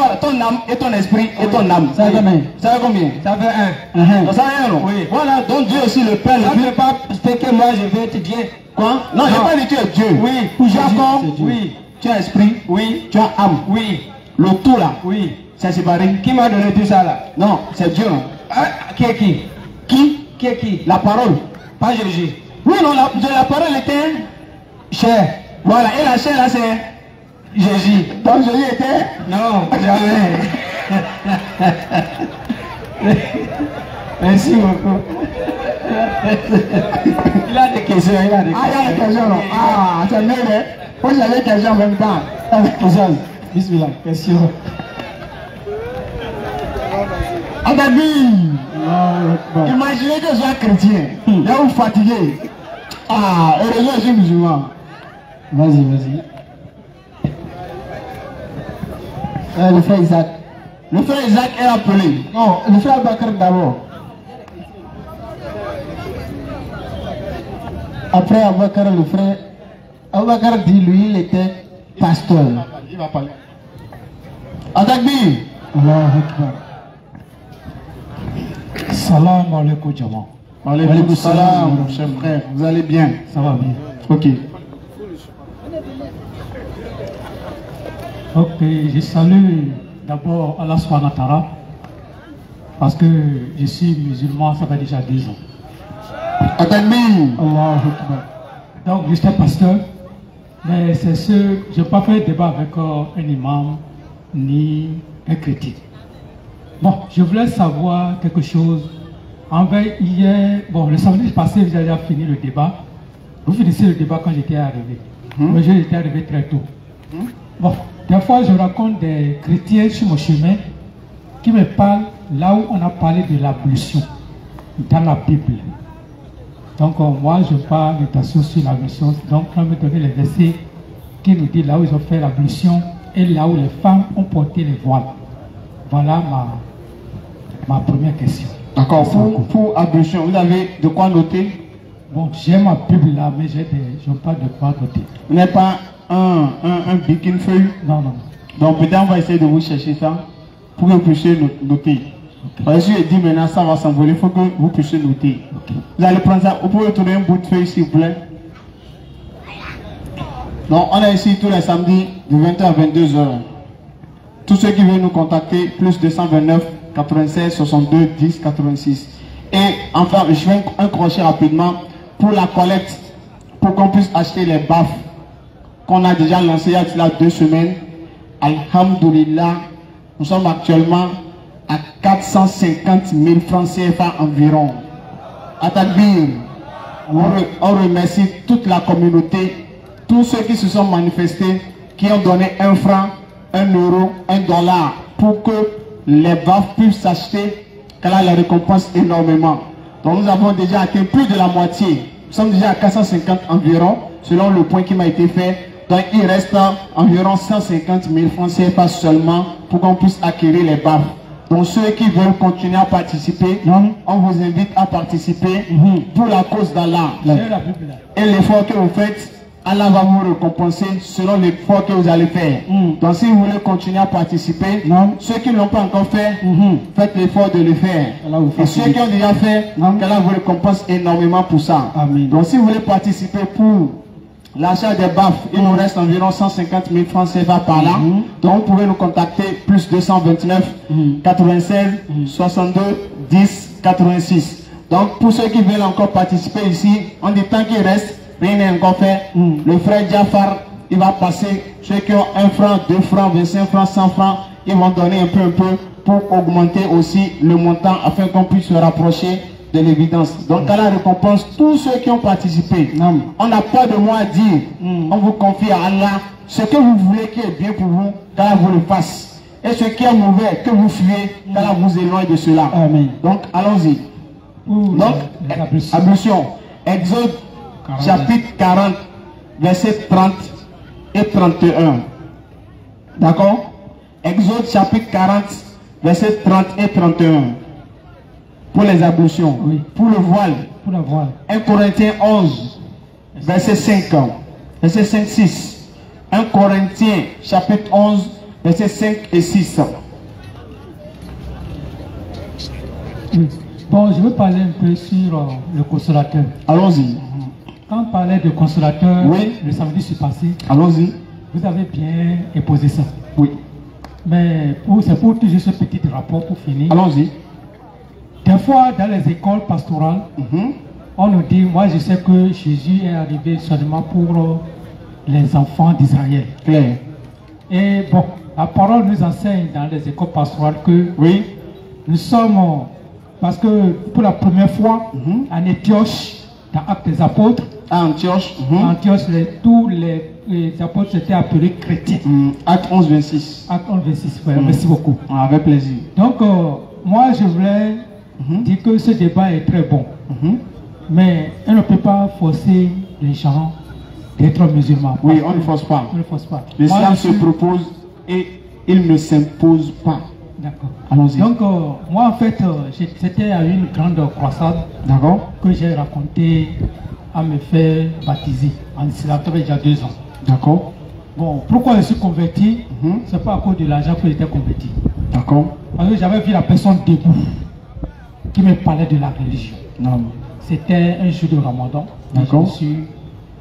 là, ton âme et ton esprit et ton âme. Ça fait combien? Ça fait combien? Ça fait 1. Ça fait 1, non? Oui. Voilà, donc Dieu aussi, le Père, le Ça ne Fils. veut pas dire que moi je vais être Dieu. Quoi? Non, j'ai pas dit tu es Dieu. Oui. Tu as corps, C'est Dieu. oui. Tu as esprit, Oui. tu as âme. Oui. Le tout là, Oui. c'est séparé. Qui m'a donné tout ça là? Non, c'est Dieu, non? Ah, qui est qui? Qui? Qui est qui? La parole. Pas Jésus. Oui, non, la parole était chair. Voilà, et la chair là c'est Jésus. Donc Jésus était? Non, jamais. Merci beaucoup. il a des questions, il a des questions. Ah, il y a des questions, non? Ah, c'est mieux, hein? Moi j'avais des questions en même temps. Questions. Bismillah. Question. Imaginez que je sois chrétien. Là où fatigué. Ah, heureusement je suis musulman. Vas-y, vas-y. Le frère Isaac. Le frère Isaac est appelé. Non, le frère Bakr d'abord. Après Abakar, le frère Abakar dit lui, il était pasteur. Il va parler. Adakbi. Allah Akbar. Salam alaikum Jama. Alaikum salam, mon cher frère. Vous allez bien? Ça va bien. Ok. Ok, je salue d'abord Allah subhanahu wa ta'ala parce que je suis musulman, ça fait déjà 10 ans. Adakbi. Allah Akbar. Donc j'étais pasteur, mais c'est ce, je n'ai pas fait de débat avec un imam ni un chrétien. Bon, je voulais savoir quelque chose. Envers hier, bon, le samedi passé, vous avez déjà fini le débat. Vous finissez le débat quand j'étais arrivé. Moi, j'étais arrivé très tôt. Bon, des fois, je rencontre des chrétiens sur mon chemin qui me parlent là où on a parlé de l'ablution dans la Bible. Donc, moi, je parle d'attention sur l'ablution. Donc, on me donner les versets qui nous disent là où ils ont fait l'ablution et là où les femmes ont porté les voiles. Voilà ma première question. D'accord, pour ablution, vous avez de quoi noter? Bon, j'ai ma Bible là, mais je n'ai pas de quoi noter. Vous n'avez pas un bic, une feuille? Non, non. Donc peut-être on va essayer de vous chercher ça pour que vous puissiez noter. Parce que je dis maintenant ça va s'envoler, il faut que vous puissiez noter. Vous allez prendre ça, vous pouvez tourner un bout de feuille s'il vous plaît. Donc on est ici tous les samedis de 20h à 22h. Tous ceux qui veulent nous contacter, plus 229 96 62 10 86. Et enfin, je fais un crochet rapidement pour la collecte, pour qu'on puisse acheter les baffes qu'on a déjà lancé il y a 2 semaines. Alhamdulillah, nous sommes actuellement à 450 000 francs CFA environ. À Takbir, on remercie toute la communauté, tous ceux qui se sont manifestés, qui ont donné 1 franc, 1 euro, 1 dollar pour que les baffes puissent s'acheter, qu'elle a les récompense énormément. Donc nous avons déjà atteint plus de la moitié. Nous sommes déjà à 450 environ, selon le point qui m'a été fait. Donc il reste environ 150 000 francs CFA seulement pour qu'on puisse acquérir les baffes. Donc ceux qui veulent continuer à participer, on vous invite à participer pour la cause d'Allah. Et l'effort que vous faites, Allah va vous récompenser selon l'effort que vous allez faire. Donc si vous voulez continuer à participer, ceux qui ne l'ont pas encore fait, faites l'effort de le faire. Et ceux qui ont déjà fait, qu'Allah vous récompense énormément pour ça. Amen. Donc si vous voulez participer pour l'achat des baffes, il nous reste environ 150 000 francs CFA par là. Donc vous pouvez nous contacter plus 229 96 62 10 86. Donc pour ceux qui veulent encore participer ici, on dit tant qu'il reste, rien n'est encore fait. Le frère Jafar, il va passer. Ceux qui ont 1 franc, 2 francs, 25 francs, 100 francs, ils vont donner un peu pour augmenter aussi le montant afin qu'on puisse se rapprocher de l'évidence. Donc Allah récompense tous ceux qui ont participé. On n'a pas de mots à dire. On vous confie à Allah ce que vous voulez qui est bien pour vous, qu'Allah vous le fasse. Et ce qui est mauvais, que vous fuyez, qu'Allah vous éloigne de cela. Amen. Donc allons-y. Donc, ablution. Exode chapitre 40, versets 30 et 31. D'accord? Exode chapitre 40, versets 30 et 31. Pour les ablutions. Oui. Pour le voile. Pour la voile. 1 Corinthiens 11, verset 5. Verset 5, 6. 1 Corinthiens chapitre 11, versets 5 et 6. Oui. Bon, je veux parler un peu sur le consolateur. Allons-y. Quand on parlait de consolateur, oui, le samedi passé, allons-y. Vous avez bien exposé ça. Oui. Mais c'est pour toujours ce petit rapport pour finir. Allons-y. Des fois, dans les écoles pastorales, on nous dit, moi je sais que Jésus est arrivé seulement pour les enfants d'Israël. Claire. Et bon, la parole nous enseigne dans les écoles pastorales que Oui. nous sommes, parce que pour la première fois, en Antioche, dans Actes des Apôtres, À Antioche. Antioche, tous les apôtres étaient appelés chrétiens. Acte 11, 26. Acte 11, 26, ouais, merci beaucoup. Avec plaisir. Donc, moi je voulais dire que ce débat est très bon. Mais on ne peut pas forcer les gens d'être musulmans. Oui, on ne force pas. On ne force pas. L'islam se propose et il ne s'impose pas. D'accord. Allons-y. Donc, moi, en fait, c'était à une grande croisade D'accord. que j'ai raconté à me faire baptiser en islam, il y a 2 ans. D'accord. Bon, pourquoi je suis converti? C'est pas à cause de l'argent que j'étais converti. D'accord. Parce que j'avais vu la personne debout qui me parlait de la religion. Non. C'était un jour de Ramadan. Et D'accord. je suis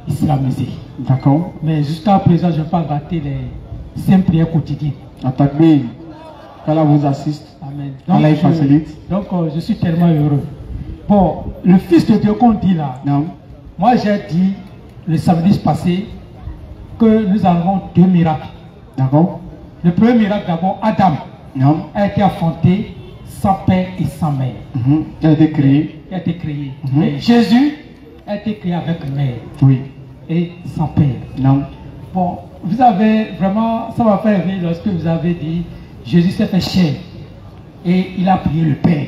islamisé. D'accord. Mais jusqu'à présent, je n'ai pas raté les 5 prières quotidiennes. Attaquez. qu'Allah vous assiste. Amen. Allah y facilite. Donc, je suis tellement heureux. Bon, le Fils de Dieu qu'on dit là, Non. moi j'ai dit le samedi passé que nous avons 2 miracles. D'accord. Le premier miracle d'abord, Adam Non. a été affronté sans père et sans mère. Il a été créé. Il a été créé. Mais Jésus a été créé avec mère Oui. et sans père. Non. Bon, vous avez vraiment, ça m'a fait rire lorsque vous avez dit Jésus s'est fait chair et il a prié le Père.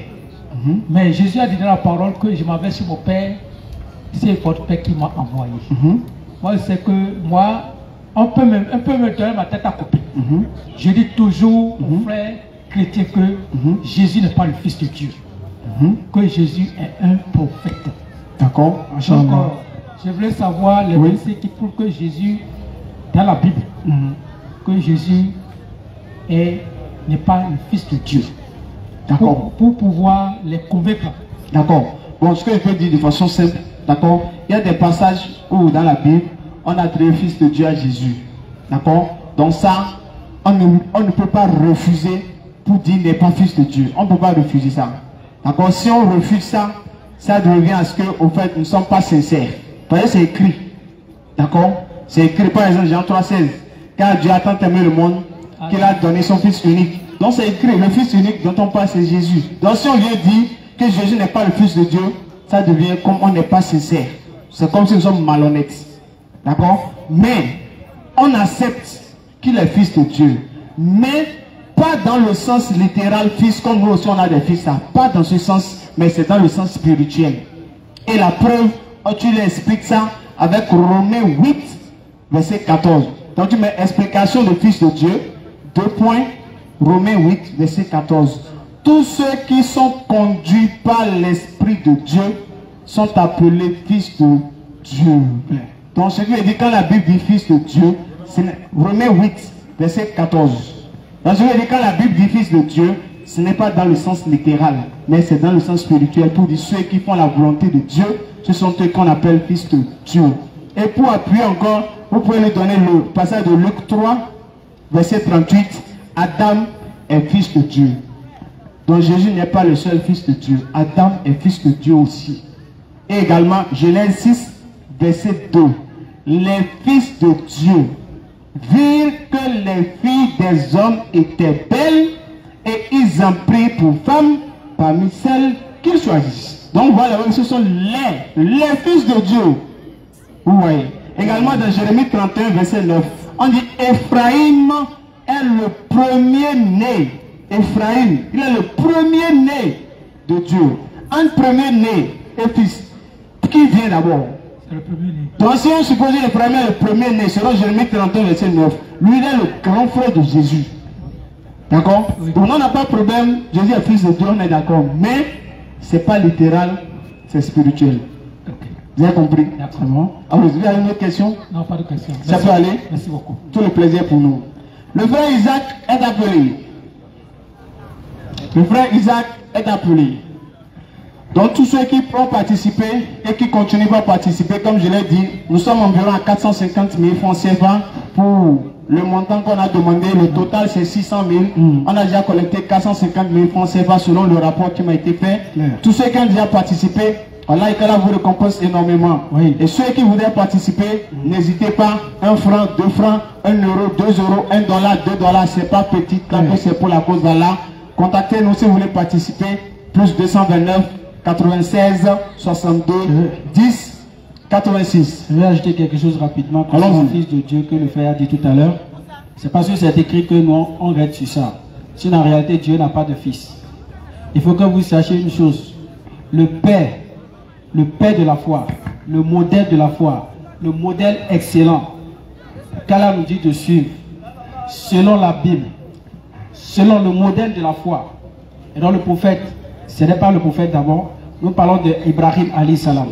Mais Jésus a dit dans la parole que je m'en vais sur mon Père, c'est votre Père qui m'a envoyé. Moi, je sais que moi, on peut me donner ma tête à couper. Je dis toujours aux frères chrétiens que Jésus n'est pas le Fils de Dieu, que Jésus est un prophète. D'accord. Donc, je voulais savoir les versets qui prouvent que Jésus, dans la Bible, que Jésus n'est pas le Fils de Dieu. D'accord. Pour pouvoir les convaincre. D'accord. Bon, ce que je peux dire de façon simple, d'accord, il y a des passages où dans la Bible, on a créé le Fils de Dieu à Jésus. D'accord. Donc ça, on ne peut pas refuser pour dire n'est pas Fils de Dieu. On ne peut pas refuser ça. D'accord. Si on refuse ça, ça devient à ce que, au fait, nous ne sommes pas sincères. Parce que c'est écrit. D'accord. C'est écrit par exemple Jean 3,16. Car Dieu a tant aimé le monde qu'il a donné son Fils unique. Donc c'est écrit, le Fils unique dont on parle c'est Jésus. Donc si on vient dire que Jésus n'est pas le Fils de Dieu, ça devient comme on n'est pas sincère. C'est comme si nous sommes malhonnêtes. D'accord. Mais on accepte qu'il est Fils de Dieu. Mais pas dans le sens littéral fils, comme nous aussi on a des fils. Ça. Pas dans ce sens, mais c'est dans le sens spirituel. Et la preuve, tu l'expliques ça avec Romains 8, verset 14. Donc tu mets explication de Fils de Dieu, 2 points, Romains 8, verset 14. Tous ceux qui sont conduits par l'Esprit de Dieu sont appelés fils de Dieu. Donc ce qui veut dire quand la Bible dit fils de Dieu, c'est Romains 8, verset 14. Donc ce qui veut dire quand la Bible dit fils de Dieu, ce n'est pas dans le sens littéral, mais c'est dans le sens spirituel. Pour dire ceux qui font la volonté de Dieu, ce sont eux qu'on appelle fils de Dieu. Et pour appuyer encore, vous pouvez lui donner le passage de Luc 3, verset 38. Adam est fils de Dieu. Donc Jésus n'est pas le seul fils de Dieu. Adam est fils de Dieu aussi. Et également, Genèse 6, verset 2. Les fils de Dieu virent que les filles des hommes étaient belles et ils en prirent pour femmes parmi celles qu'ils choisissent. Donc voilà, ce sont les fils de Dieu. Vous voyez. Également dans Jérémie 31, verset 9, on dit Ephraïm est le premier-né. Ephraïm, il est le premier-né de Dieu. Un premier-né et fils. Qui vient d'abord? C'est le premier-né. Donc si on suppose Ephraïm est le premier-né, selon Jérémie 31, verset 9, lui il est le grand frère de Jésus. D'accord? Oui. Donc on n'a pas de problème, Jésus est fils de Dieu, on est d'accord. Mais ce n'est pas littéral, c'est spirituel. Vous avez compris? D'accord. Alors, vous avez une autre question? Non, pas de question. Ça peut aller? Merci beaucoup. Tout le plaisir pour nous. Le frère Isaac est appelé. Le frère Isaac est appelé. Donc tous ceux qui ont participé et qui continuent à participer, comme je l'ai dit, nous sommes environ à 450 000 francs CFA pour Le montant qu'on a demandé, le total c'est 600 000. On a déjà collecté 450 000 francs CFA selon le rapport qui m'a été fait. Tous ceux qui ont déjà participé, Allah et Allah vous récompense énormément. Oui. Et ceux qui voudraient participer, n'hésitez pas. 1 franc, 2 francs, 1 euro, 2 euros, 1 dollar, 2 dollars, c'est pas petit, tant que c'est pour la cause d'Allah. Contactez-nous si vous voulez participer. Plus 229 96 62 10 86. Je vais ajouter quelque chose rapidement concernant le Fils de Dieu que le frère a dit tout à l'heure. C'est parce que c'est écrit que nous on reste sur ça. Sinon en réalité Dieu n'a pas de fils. Il faut que vous sachiez une chose. Le Père de la foi, le modèle de la foi, le modèle excellent qu'Allah nous dit de suivre, selon la Bible, selon le modèle de la foi. Et dans le prophète, ce n'est pas le prophète d'abord, nous parlons d'Ibrahim alayhi salam.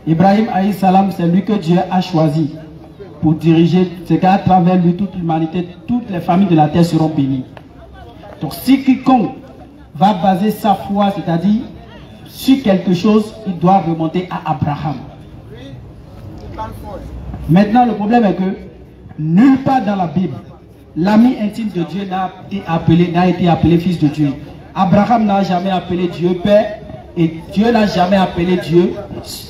Ibrahim alayhi salam, c'est lui que Dieu a choisi pour diriger, c'est qu'à travers lui, toute l'humanité, toutes les familles de la terre seront bénies. Donc si quiconque va baser sa foi, c'est-à-dire sur quelque chose, il doit remonter à Abraham. Maintenant, le problème est que nulle part dans la Bible, l'ami intime de Dieu n'a été appelé fils de Dieu. Abraham n'a jamais appelé Dieu père et Dieu n'a jamais appelé Dieu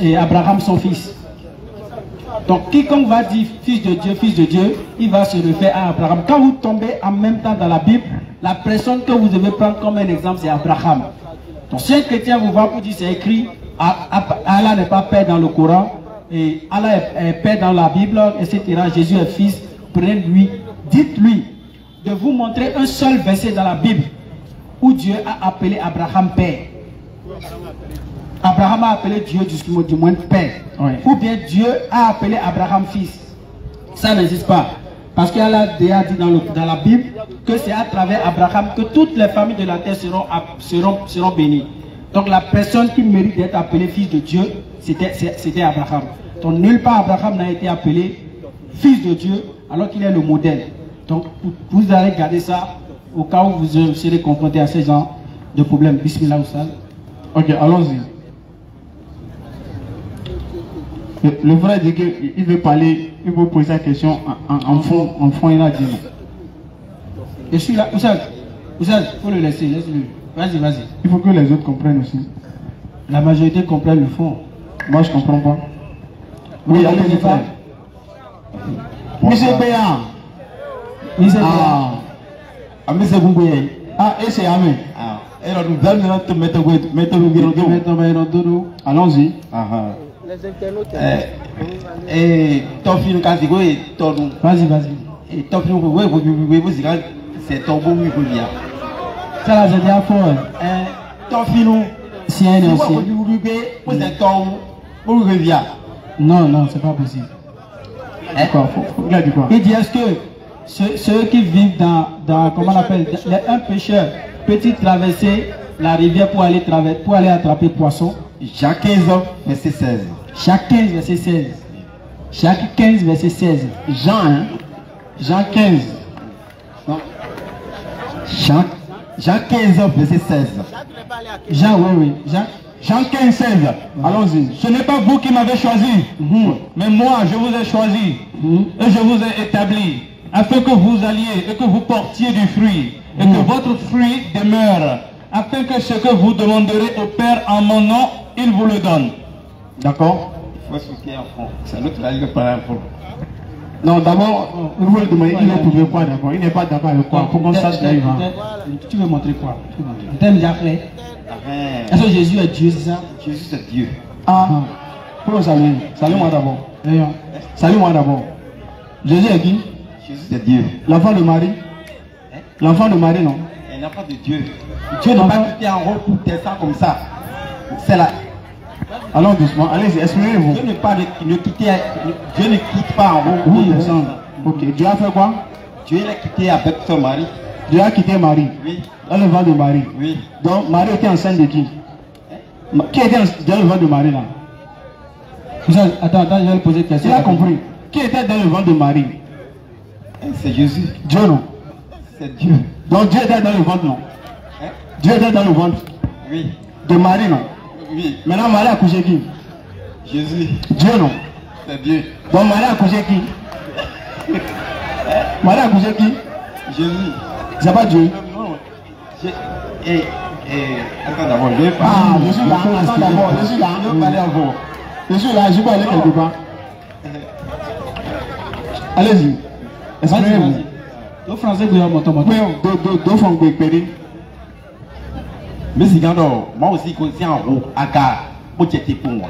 et Abraham son fils. Donc quiconque va dire fils de Dieu, il va se référer à Abraham. Quand vous tombez en même temps dans la Bible, la personne que vous devez prendre comme un exemple, c'est Abraham. Donc si un chrétien vous voit pour dire c'est écrit, Allah n'est pas père dans le Coran, et Allah est père dans la Bible, etc. Jésus est fils, prenez-lui, dites-lui de vous montrer un seul verset dans la Bible où Dieu a appelé Abraham père. Abraham a appelé Dieu du moins père. Oui. Ou bien Dieu a appelé Abraham fils. Ça n'existe pas. Parce qu'Allah a dit dans la Bible que c'est à travers Abraham que toutes les familles de la terre seront bénies. Donc la personne qui mérite d'être appelée fils de Dieu, c'était Abraham. Donc nulle part Abraham n'a été appelé fils de Dieu alors qu'il est le modèle. Donc vous allez garder ça au cas où vous serez confronté à ces gens de problèmes. Bismillah Oussal. Ok, allons-y. Le frère dit qu'il veut parler, il veut poser la question en fond, il a dit non. Je suis là, Oussal, il faut le laisser, laisse-le. Vas-y. Il faut que les autres comprennent aussi. La majorité comprenne le fond. Moi je comprends pas. Oui, allez-y pas. Monsieur Béa. Monsieur Béa. Monsieur Boumbouye. Ah, et c'est Amé. Ah. Allons-y. Les internautes. Tofino Kantigo et Tordou. Vas-y. Et Tofino, c'est ton beau micro-via. Ça là, c'est bien fort. Tofino. Si un aussi. Vous êtes ton beau micro-via. Non, c'est pas possible. Il a dit quoi? Il dit est-ce que ceux qui vivent dans comment on appelle, un pêcheur peut-il traverser la rivière pour aller attraper poisson? Jacques 15, verset 16. Jacques 15, verset 16. Jacques 15, verset 16. Jean 15. Non. Jacques 15, verset 16. Jean, oui. Jean 15, 16. Allons-y. Ce n'est pas vous qui m'avez choisi, mais moi je vous ai choisi et je vous ai établi afin que vous alliez et que vous portiez du fruit et que votre fruit demeure, afin que ce que vous demanderez au Père en mon nom, il vous le donne. D'accord? Il faut soutenir en fond. C'est l'autre là, il ne parle pas. Non, d'abord, vous le demandez, il ne pouvait pas d'accord. Il n'est pas d'accord avec quoi? Comment ça se arrive? Tu veux montrer quoi? En termes d'affaires. Est-ce que Jésus est Dieu, c'est ça? Jésus c'est Dieu. Ah, pour le salut. Salut-moi d'abord. Salut-moi d'abord. Jésus est qui? Jésus c'est Dieu. L'enfant de Marie? L'enfant de Marie, non? L'enfant de Dieu. Dieu n'a pas quitté en haut pour descendre comme ça. C'est là. Allons doucement, allez-y, exprimez-vous. Dieu ne quitte pas en haut pour descendre. Ok, Dieu a fait quoi? Dieu l'a quitté avec son mari. Dieu a quitté Marie? Oui. Dans le ventre de Marie? Oui. Donc Marie était enceinte de qui? Qui était dans le ventre de Marie là? Attends, je vais poser une question. Il a compris. Qui était dans le ventre de Marie? C'est Jésus. Dieu non? C'est Dieu. Donc Dieu était dans le ventre non? Dieu était dans le ventre? Oui. De Marie non? Oui. Maintenant Marie a couché qui? Jésus. Dieu non? C'est Dieu. Donc Marie a couché qui? Marie a accouché qui? Jésus. C'est pas Dieu. Non. Attends d'abord, je vais parler. Ah, je suis là. Attends d'abord, je suis là. Je vais parler avant. Je suis là, je peux aller quelque part. Allez-y. Exprimez-vous. Le français, vous avez mon tomato. Oui, deux fois que vous Mais si moi aussi, quand c'est en haut, à gare, pour jeter pour moi.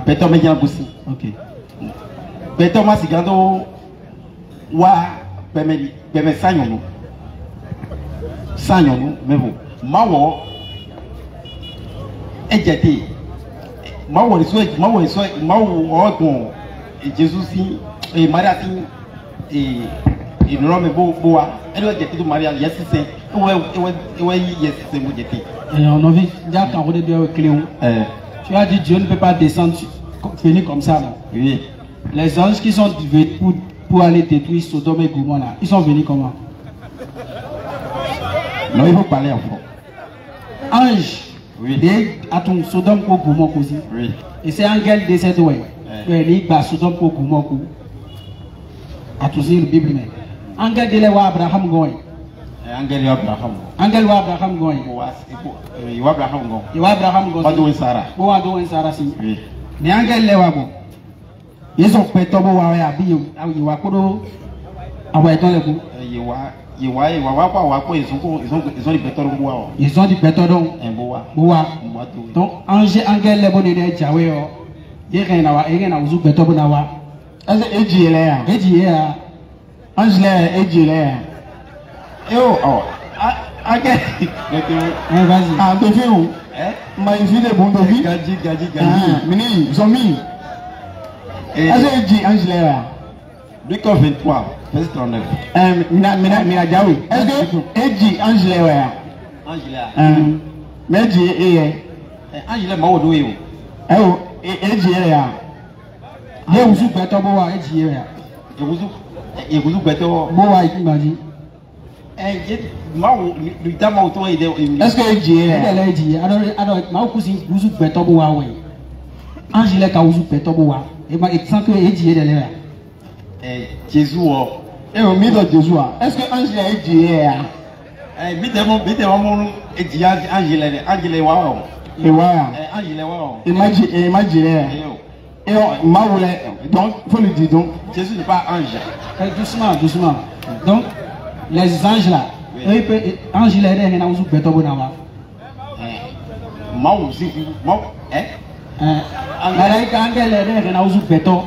Peut-être que je aussi. Ok. Peut-être que si quand wa permet ça, nous. Ça, nous, mais bon. Moi, et jeter. Moi, Jésus, et Marie, et l'homme est beau, elle va jeter de Marie, yes, c'est. Et on a vu, déjà quand on est bien au Cléon, tu as dit Dieu ne peut pas descendre, venir comme ça. Non? Oui. Les anges qui sont venus pour aller détruire Sodome et Gomorrhe, là, ils sont venus comment? Non, il faut parler en fond. Ange, oui. À ton Sodome ou Gomorrhe aussi. Oui. Et c'est un gars de cette ouais. Il va Sodome ou Gomorrhe. À tous les Bible, mais. Un gars de l'Ewa Abraham Goy. Angel Abraham. Angel Abraham Goy. Abraham Goy. Abraham Goy. Ado en Sarah. Bon, Ado en Sarah, si. Oui. Mais Angel Lewa bon. Ils ont fait tomber à Abi, à Iwakodo, à Waitoleko. Ils ont des bétons. Ils ont des bétons. Boa. Donc, Angel Lebon et Jawe, il y a un béton. Eji là. Eji là. Angela Eji là. Vas-y. Ah, tu fais où? Ma fille de Bondovi. Gadji. Mini, Zomi. Eji Angela. Luc 23, verset 39. Mina Jawi. Est-ce que Eji Angela? Angela. Mais Eji Angela Maodo. Eji là. Il y a un béton boa Eji là. Et vous béton. Boa Ikimaji. Est-ce que Eji là? Alors, ma cousine, vous êtes béton boa, oui. Angela Kaouzu béton boa. Et ma sans que Eji là. Jésus. Et au milieu de Jésus, est-ce que Angela Eji là? Imagine. Et donc, il faut le dire donc. Jésus n'est pas ange. Doucement. Donc, les anges là, ange là, il y a un béton bonawa. Moi aussi, moi, Angel là, il y a un béton.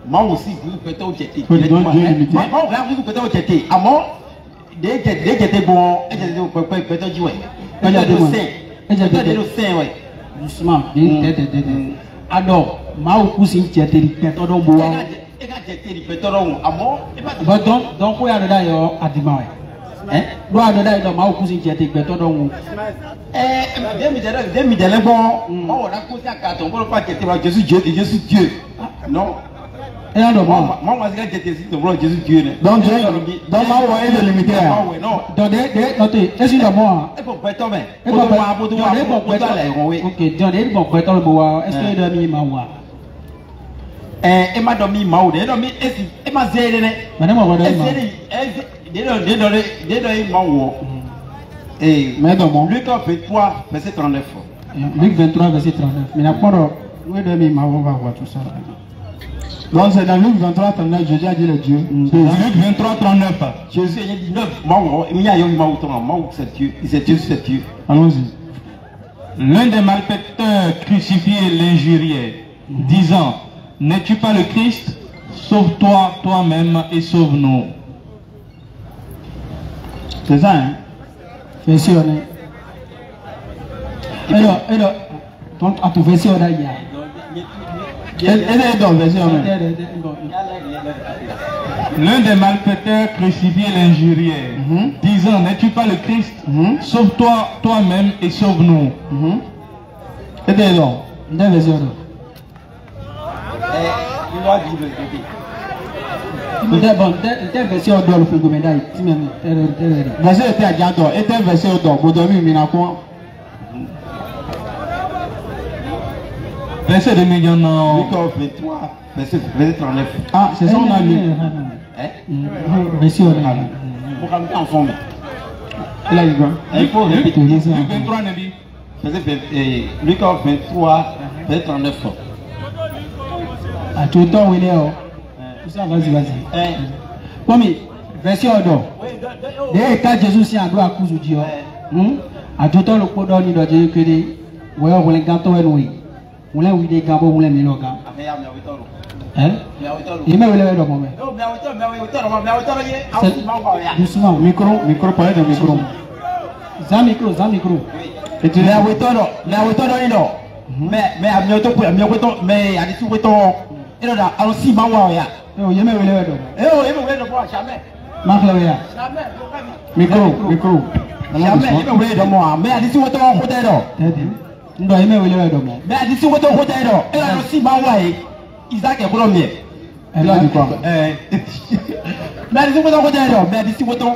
Moi aussi, vous pétez au jeté. Moi, vous pétez au jeté. À moi, dès que t'es bon, pétez du ouais. Pétez au sein, ouais. Doucement. Alors, ma cousine jeté, pétez au bois. Et quand jeté, pétez au à moi. Donc, où est-ce d'ailleurs à dimanche? Où est-ce d'ailleurs ma cousine jeté, pétez au bois? Jésus Dieu. Non. Et alors, moi, j'étais ici, Jésus Dieu. Donc, ma voyez de limiter. Non. Donc, est-ce que moi? Et pour péter, mais. Ok, donc, bon, pétez au bois. Est-ce que dormi ma voix? Et ma dormi ma ou, et ma zélé. Madame, on va donner. Et Madame, Luc 23, verset 39. Luc 23, verset 39. Mais d'accord, où est dormi ma voix? On va voir tout ça. Donc c'est dans Luc 23, 39, Jésus a dit le Dieu. Luc 23, 39. Jésus a dit 9. C'est Dieu. C'est Dieu. Allons-y. L'un des malfaiteurs crucifiés l'injuriait, disant: n'es-tu pas le Christ? Sauve-toi toi-même et sauve-nous. C'est ça, hein? Verset honnête. Alors, donc à tout verset honnête, il y a. L'un des malfaiteurs crucifiés l'injuriait, disant: n'es-tu pas le Christ? Sauve-toi toi-même et sauve-nous. Verset était à Diador, était verset au dos, vous dormez, Verset de million, non. Luc 23, verset 39. Ah, c'est ça on a lu. Verset on a lu. Pour ramener en forme. Il a eu quoi? Il faut répéter. Luc 23, Nabi. Luc 23, verset 39. Ah, tout le temps où il est. Ça, vas-y. Bon, mais, verset on dès que Jésus s'est endroit à cause de Dieu, à tout le temps le cordon il doit dire que des. Ouais, on les gâteaux et nous. On les des gâteaux, on les met le gars. Hein? Il m'a oublié le moment. Doucement, micro, parlez de micro. Ça micro. Mais à Wetoro, mais à Mioto, mais à Dissoueton, et là, à aussi Mawa. Oh, il m'a oublié le moment. Eh, oh, il m'a oublié le moment, jamais. Marc Lavia. Micro. Jamais, il m'a oublié le moment, mais à Dissoueton, Non, il m'a oublié le moment. Mais à Dissoueton, et là, aussi Mawa, Isaac est premier. Elle a dit quoi? Mais à Dissoueton, mais à Dissoueton,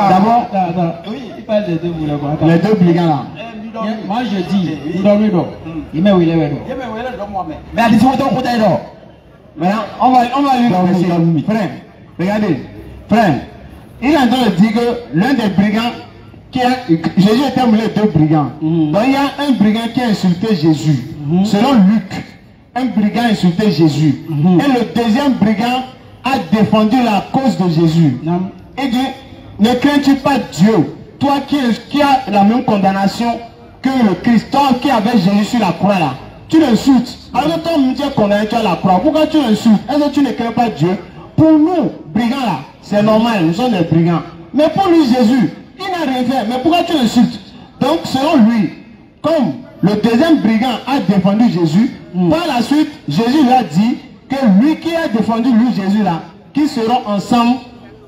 d'abord, oui, il parle de deux boules. Les deux brigands là. Moi je dis, il m'a oublié le moment. Mais à Dissoueton, maintenant, on va lui frère, regardez, frère, il est en train de dire que l'un des brigands Jésus était amené deux brigands. Donc il y a un brigand qui a insulté Jésus. Selon Luc, un brigand a insulté Jésus. Et le deuxième brigand a défendu la cause de Jésus. Il dit, ne crains-tu pas Dieu, toi qui as la même condamnation que le Christ, toi qui avais Jésus sur la croix là. Tu l'insultes. Alors que toi, tu es condamné, tu as la croix. Pourquoi tu l'insultes? Est-ce que tu ne crains pas Dieu? Pour nous, brigands là, c'est normal, nous sommes des brigands. Mais pour lui, Jésus, il n'a rien fait. Mais pourquoi tu l'insultes? Donc, selon lui, comme le deuxième brigand a défendu Jésus, par la suite, Jésus lui a dit que lui qui a défendu lui, Jésus là, qui seront ensemble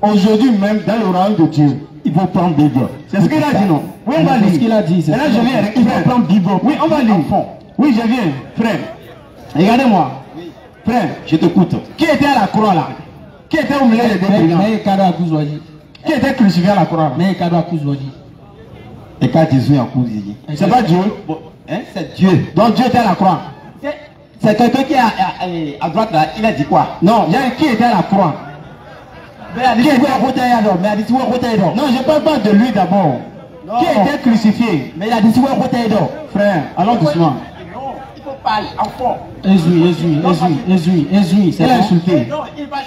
aujourd'hui même dans le royaume de Dieu. Il faut prendre Bible. C'est ce qu'il a dit, non? Oui, on va lire. C'est ce qu'il a dit. Et là, je viens, il faut prendre Bible. Oui, on va lire. Oui, je viens, frère. Regardez-moi. Frère, je t'écoute. Qui était à la croix là? Qui était au milieu des deux brigands? Qui était crucifié à la croix? Mais cadeau à Kouzouadi. Et quand Jésus est en cause, c'est pas Dieu. C'est Dieu. Donc Dieu était à la croix. C'est quelqu'un qui est à droite là, il a dit quoi? Non, il y a qui était à la croix. Qui était à côté d'or? Non, je parle pas de lui d'abord. Qui était crucifié? Mais il a dit à côté d'or. Frère, allons doucement. Non, il faut parler enfant. Ezui. Il a insulté. Non, il va.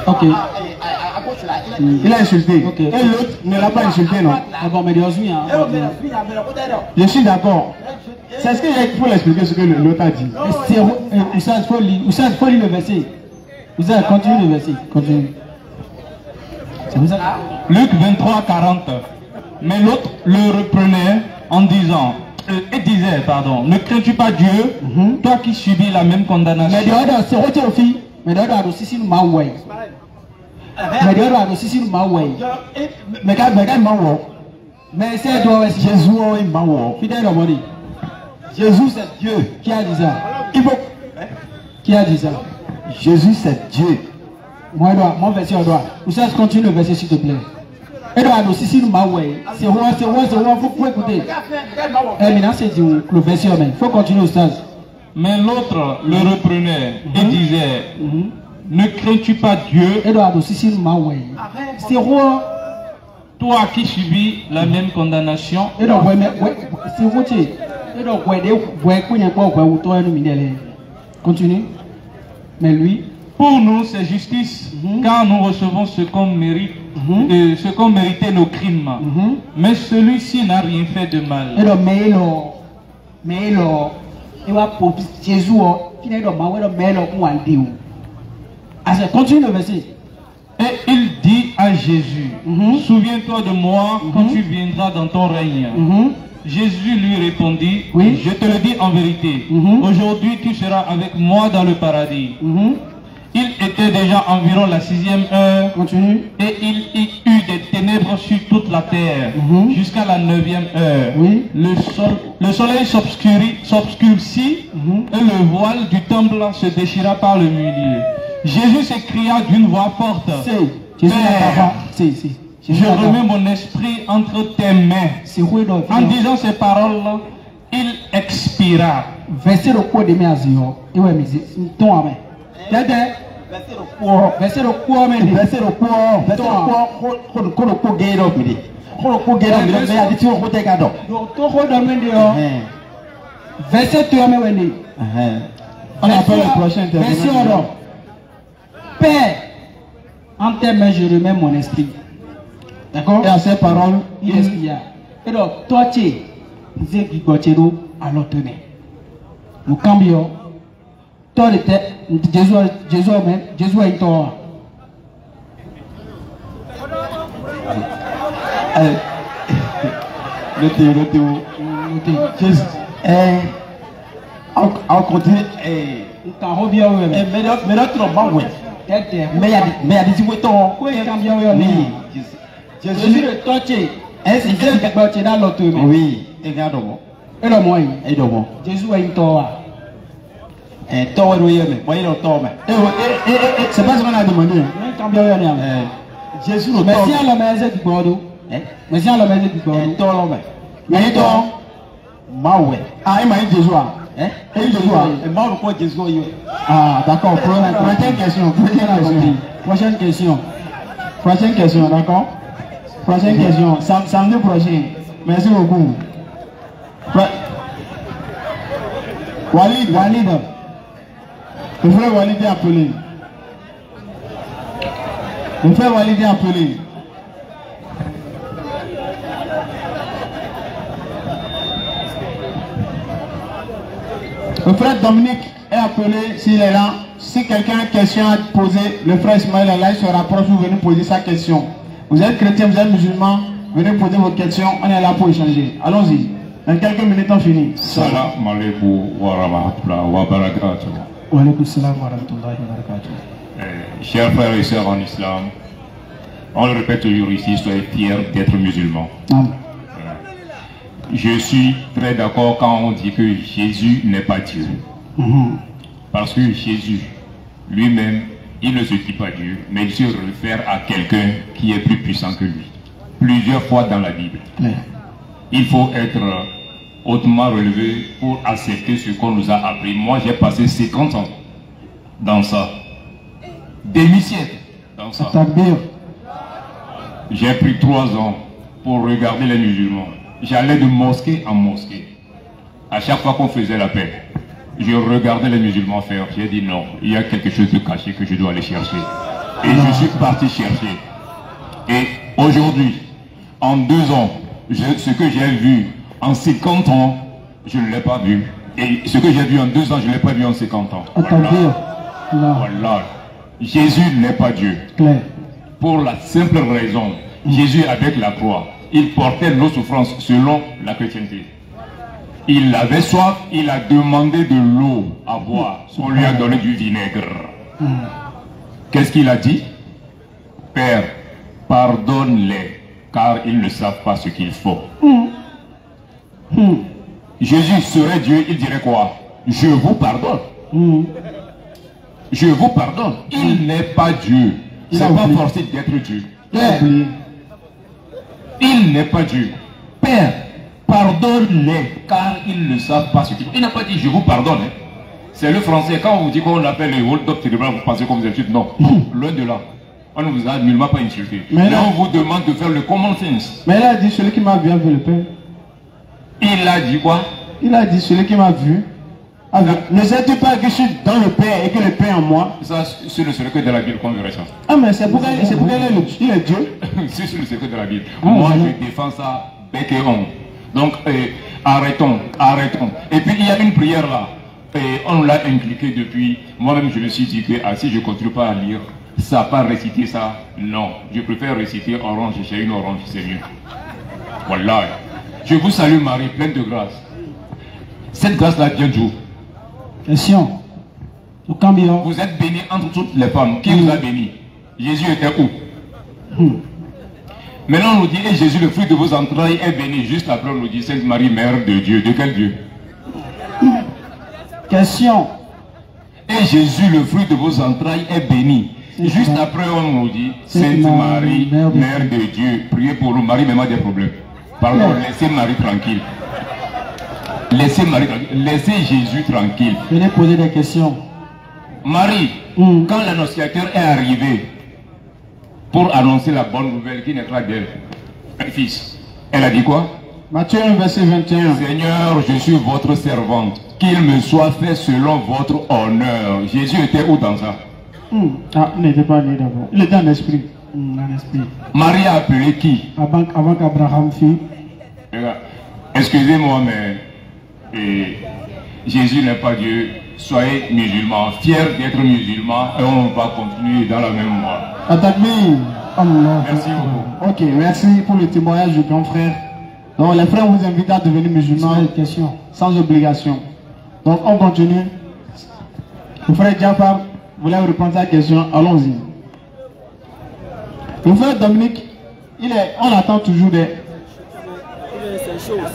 Ok. À gauche là. Il a insulté. Ok. Et l'autre ne l'a pas insulté, non? Ah bon, mais Ezui, hein. Je suis d'accord. C'est ce qu'il faut l'expliquer ce que l'autre a dit. Il faut lire le verset. Vous allez continuer le verset. Continue. C'est vous ça? Luc 23, 40. Mais l'autre le reprenait en disant, ne crains-tu pas Dieu, toi qui subis la même condamnation? Mais dehors, c'est retour aux filles. Mais dehors, aussi, si nous m'envoyons. Mais dehors, aussi, si nous m'envoyons. Mais quand nous m'envoyons. Mais c'est toi, Jésus, il m'envoie. Fidèle au monde. Jésus, c'est Dieu. Qui a dit ça? Qui a dit ça? Jésus, c'est Dieu. Moi, mon verset, on doit. Vous savez, continue le verset, s'il te plaît. Et donc, aussi, si nous m'envoyons. C'est roi, faut écouter. Eh, maintenant, c'est le verset, il faut continuer au stade. Mais l'autre le reprenait et disait, ne crains-tu pas Dieu, c'est roi, toi qui subis la même condamnation? Continue. Mais lui, pour nous c'est justice, car nous recevons ce qu'on mérite, ce qu'ont mérité nos crimes. Mais celui-ci n'a rien fait de mal. Jésus, continue le verset. Et il dit à Jésus, souviens-toi de moi quand tu viendras dans ton règne. Jésus lui répondit, je te le dis en vérité, aujourd'hui tu seras avec moi dans le paradis. Il était déjà environ la 6e heure. Continue. Et il y eut des ténèbres sur toute la terre jusqu'à la 9e heure. Le soleil s'obscurcit et le voile du temple se déchira par le milieu. Jésus s'écria d'une voix forte, Père, je remets mon esprit entre tes mains. En disant ces paroles, il expira. verset le quoi de mes azio. Et ouais, mais ton amen. Verset le quoi, mais verset le quoi, verset le quoi, le quoi gay donc, mais il y a des choses qui sont gardées. Donc, tout le monde verset 3, mais on appelle le prochain verset. Père, en tes mains je remets mon esprit. D'accord? Et à ces paroles, il expria. Et donc, toi, tu es à l'autre main. Nous cambions. Toi, Jésus est toi. Le théo. On continue. Mais notre banque, oui. Mais il y a des gens Jésus est torché. Est-ce que tu es dans l'autre main? Oui, regarde moi. Et le moyen. Et le moyen. Jésus est toi. Et toi, oui, mais moi, il est toi. C'est pas ce qu'on a demandé. Jésus est toi. Merci à la maison du Bordeaux. Merci à la maison du Bordeaux. Toi, l'homme. Mais toi, Maoué. Ah, il m'a dit Jésus. Ah, d'accord. Prochaine question. Prochaine question, d'accord? Prochaine question. Samedi prochain. Merci beaucoup. Walid. Le frère Walid est appelé. Le frère Walid est appelé. Le frère Dominique est appelé s'il est là. Si quelqu'un a une question à poser, le frère Ismaël est là, il se rapproche, vous venez poser sa question. Vous êtes chrétien, vous êtes musulman, venez poser vos questions, on est là pour échanger. Allons-y. Dans quelques minutes, on finit. Salam alaikum wa rahmatullahi wa barakatuh. Wa alaikum salam wa rahmatullahi wa barakatuh. Chers frères et sœurs en islam, on le répète toujours ici, soyez fiers d'être musulmans. Je suis très d'accord quand on dit que Jésus n'est pas Dieu. Parce que Jésus, lui-même, il ne se dit pas Dieu, mais il se réfère à quelqu'un qui est plus puissant que lui. Plusieurs fois dans la Bible. Il faut être hautement relevé pour accepter ce qu'on nous a appris. Moi, j'ai passé 50 ans dans ça. Demi-siècle dans ça. J'ai pris 3 ans pour regarder les musulmans. J'allais de mosquée en mosquée. À chaque fois qu'on faisait la paix, je regardais les musulmans faire. J'ai dit non, il y a quelque chose de caché que je dois aller chercher. Et je suis parti chercher. Et aujourd'hui, en 2 ans, ce que j'ai vu en 50 ans, je ne l'ai pas vu. Et ce que j'ai vu en 2 ans, je ne l'ai pas vu en 50 ans. Voilà. Jésus n'est pas Dieu. Pour la simple raison, Jésus avec la croix, il portait nos souffrances selon la chrétienté. Il avait soif, il a demandé de l'eau à boire. On lui a donné du vinaigre. Qu'est-ce qu'il a dit? Père, pardonne-les, car ils ne savent pas ce qu'il faut. Jésus serait Dieu, il dirait quoi? Je vous pardonne. Je vous pardonne. Il n'est pas Dieu. Il n'est pas forcé d'être Dieu. Il n'est pas Dieu. Père, pardonne-les, car ils ne savent pas ce qu'ils font. Il n'a pas dit je vous pardonne. C'est le français. Quand on vous dit qu'on appelle le hold-up cérébral, vous pensez comme vous êtes non. Loin de là. On ne vous a nullement pas insulté. Mais là, on vous demande de faire le common sense. Mais il a dit celui qui m'a vu a vu le Père. Il a dit quoi? Il a dit celui qui m'a vu. Ne sais-tu pas que je suis dans le Père et que le Père en moi? Ça, c'est le secret de la Bible qu'on verrait ça. Ah, mais c'est pourquoi il est Dieu. C'est le secret de la Bible. Moi, je défends ça bec et ongle. Donc, arrêtons. Et puis, il y a une prière là. Et on l'a impliquée depuis. Moi-même, je me suis dit que si je ne continue pas à lire, ça pas réciter ça. Non, je préfère réciter orange. J'ai une orange, c'est mieux. Voilà. Je vous salue, Marie, pleine de grâce. Cette grâce-là vient d'où? Question. Vous êtes bénie entre toutes les femmes. Qui vous a béni? Jésus était où? Maintenant on nous dit, et Jésus, le fruit de vos entrailles, est béni. Juste après on nous dit, Sainte Marie, Mère de Dieu. De quel Dieu? Question. Et Jésus, le fruit de vos entrailles, est béni. Juste après on nous dit, Sainte Marie, Mère de Dieu. Priez pour nous. Marie, même a des problèmes. Pardon, laissez Marie tranquille. Laissez Marie tranquille. Laissez Jésus tranquille. Venez poser des questions. Marie, quand l'annonciateur est arrivé pour annoncer la bonne nouvelle qui naîtra d'elle, un fils, elle a dit quoi? Matthieu 1, verset 21. Seigneur, je suis votre servante. Qu'il me soit fait selon votre honneur. Jésus était où dans ça? Ah, il n'était pas né d'abord. Il était en esprit. En esprit. Marie a appelé qui? Avant qu'Abraham fût. Excusez-moi, mais Jésus n'est pas Dieu. Soyez musulmans, fiers d'être musulmans, et on va continuer dans la même voie. Atakbir. Merci beaucoup. Ok, merci pour le témoignage du grand frère. Donc les frères vous invitent à devenir musulmans sans obligation. Donc on continue. Le frère Diafar voulait reprendre sa question. Allons-y. Le frère Dominique, on attend toujours des...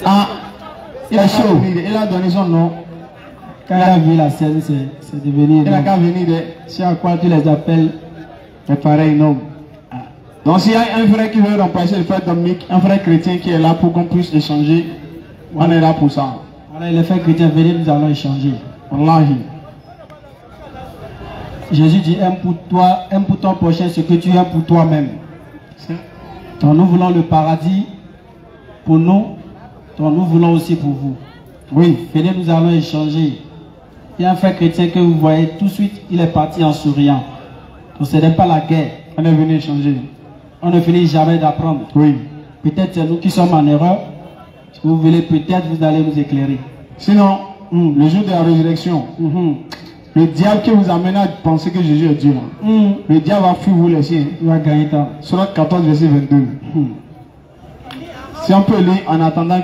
Ah, il est chaud. Il a donné son nom. Quand il a vu la scène, c'est devenu... Il n'a qu'à venir. C'est à quoi tu les appelles? C'est pareil, non. Donc s'il y a un frère qui veut remplacer le frère Dominique, un frère chrétien qui est là pour qu'on puisse échanger, on est là pour ça. Voilà, les frères chrétiens, venez, nous allons échanger. Wallahi. Jésus dit, aime pour toi, aime pour ton prochain ce que tu aimes pour toi-même. Donc nous voulons le paradis pour nous, donc nous voulons aussi pour vous. Oui. Venez, nous allons échanger. Il y a un frère chrétien que vous voyez, tout de suite, il est parti en souriant. Donc ce n'est pas la guerre. On est venu échanger. On ne finit jamais d'apprendre. Oui. Peut-être c'est nous qui sommes en erreur. Si vous voulez, peut-être vous allez nous éclairer. Sinon, le jour de la résurrection, le diable qui vous amène à penser que Jésus est Dieu, le diable va fuir vous laisser. Il va gagner temps. Surat 14, verset 22. Si on peut lire en attendant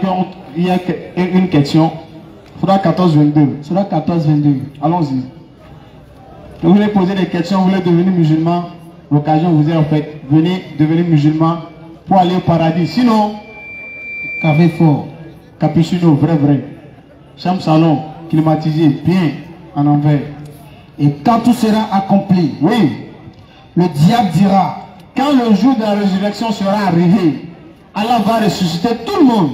qu'il y ait une question. Surat 14, 22. Surat 14, 22. Allons-y. Vous voulez poser des questions, vous voulez devenir musulman, l'occasion vous est en fait. Venez devenir musulman pour aller au paradis. Sinon, café fort, cappuccino, vrai. Chambre salon, climatisé, bien, en envers. Et quand tout sera accompli, oui, le diable dira, quand le jour de la résurrection sera arrivé, Allah va ressusciter tout le monde.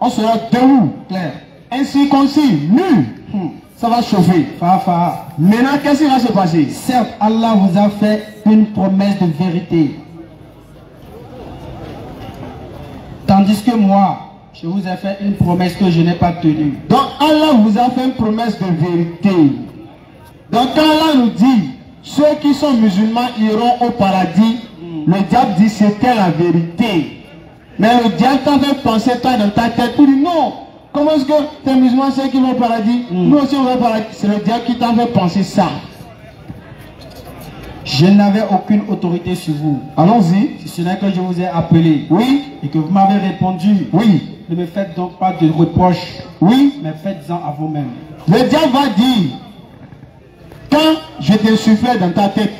On sera debout, clair, incirconcis, nu. Ça va chauffer. Maintenant, qu'est-ce qui va se passer? Certes, Allah vous a fait une promesse de vérité. Tandis que moi, je vous ai fait une promesse que je n'ai pas tenue. Donc Allah vous a fait une promesse de vérité. Donc quand Allah nous dit, ceux qui sont musulmans iront au paradis, le diable dit c'était la vérité. Mais le diable t'a fait penser toi dans ta tête pour dire non. Comment est-ce que tes musulmans ceux qui vont au paradis, nous aussi on va au paradis? C'est le diable qui t'a fait penser ça. Je n'avais aucune autorité sur vous. Allons-y. Si ce n'est que je vous ai appelé. Oui. Et que vous m'avez répondu. Oui. Ne me faites donc pas de reproches. Oui. Mais faites-en à vous-même. Le diable va dire, quand je te soufflais dans ta tête,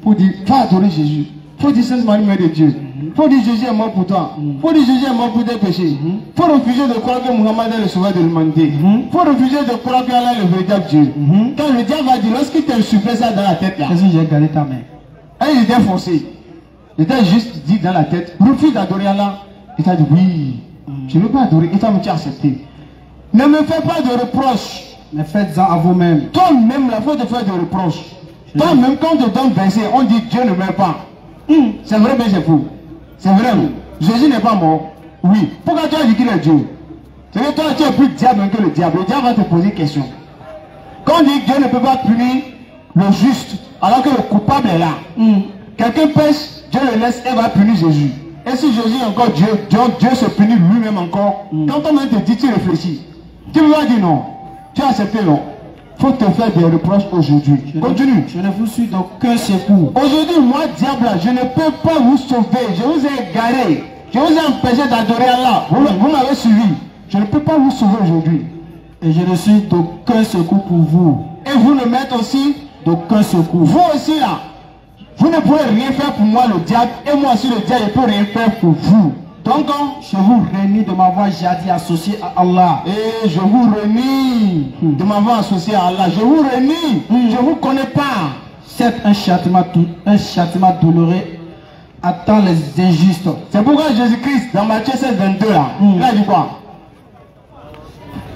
pour dire, va adorer Jésus. Faut dire Sainte Marie, Mère de Dieu. Faut dire Jésus est mort pour toi. Faut dire Jésus est mort pour tes péchés. Faut refuser de croire que Muhammad est le sauveur de l'humanité. Faut refuser de croire qu'Allah est le véritable Dieu. Quand le diable va dire, lorsqu'il t'a soufflé ça dans la tête là, qu'est-ce que j'ai gardé ta main? Et il était forcé. Il t'a juste dit dans la tête, refuse d'adorer Allah. Il t'a dit oui, je ne veux pas adorer. Et toi, tu as accepté. Ne me fais pas de reproches. Mais faites-en à vous-même. Toi-même, la faute de faire des reproches. Toi-même, quand on te donne verset, on dit Dieu ne meurt pas. C'est vrai, mais c'est faux. C'est vrai. Jésus n'est pas mort. Oui. Pourquoi tu as dit qu'il est Dieu? C'est que toi, tu es plus diable que le diable. Le diable va te poser une question. Quand on dit que Dieu ne peut pas punir le juste, alors que le coupable est là. Quelqu'un pêche, Dieu le laisse et va punir Jésus. Et si Jésus est encore Dieu, Dieu se punit lui-même encore. Quand on te dit, tu réfléchis. Tu me vas dire non. Tu as accepté non. Il faut te faire des reproches aujourd'hui. Continue. Je ne vous suis d'aucun secours. Aujourd'hui, moi, diable, je ne peux pas vous sauver. Je vous ai égaré. Je vous ai empêché d'adorer Allah. Vous m'avez suivi. Je ne peux pas vous sauver aujourd'hui. Et je ne suis d'aucun secours pour vous. Et vous ne m'êtes aussi d'aucun secours. Vous aussi là. Vous ne pouvez rien faire pour moi, le diable. Et moi aussi, le diable, je ne peux rien faire pour vous. Donc, je vous renie de m'avoir jadis associé à Allah. Et je vous renie de m'avoir associé à Allah. Je vous renie. Je ne vous connais pas. C'est un châtiment douloureux attend les injustes. C'est pourquoi Jésus-Christ, dans Matthieu 16, 22, là, il a dit quoi?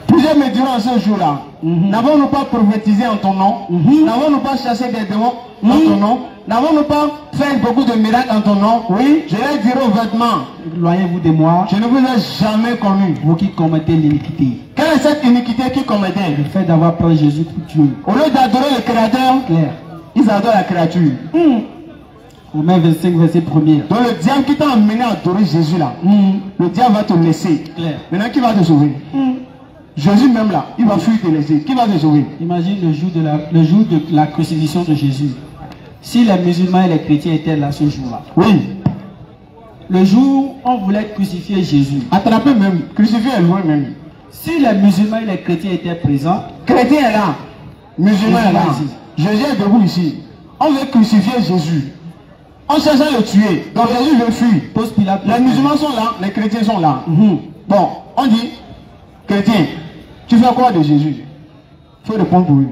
Plus Plusieurs me diront ce jour-là, n'avons-nous pas prophétisé en ton nom? N'avons-nous pas chassé des démons en ton nom? N'avons-nous pas fait beaucoup de miracles en ton nom? Oui. Je leur dirai aux vêtements, éloignez-vous de moi, je ne vous ai jamais connu. vous qui commettez l'iniquité. Quelle est cette iniquité qui commettait? Le fait d'avoir pris Jésus pour Dieu. Au lieu d'adorer le Créateur, Claire. ils adorent la créature. Romains 25, verset 1er. Donc le diable qui t'a amené à adorer Jésus là, le diable va te laisser. Claire. Maintenant, qui va te sauver? Jésus même là, il va fuir te laisser. Qui va te sauver? Imagine le jour de la crucifixion de Jésus. Si les musulmans et les chrétiens étaient là ce jour-là. Oui. Le jour où on voulait crucifier Jésus. Attraper même, crucifier est loin même. Si les musulmans et les chrétiens étaient présents. Chrétien est là, musulman est là. Ici. Jésus est debout ici. On veut crucifier Jésus. On cherche à le tuer. Donc Jésus veut fuir. Les musulmans sont là, les chrétiens sont là. Bon, on dit, chrétien, tu fais quoi de Jésus? Il faut répondre pour lui.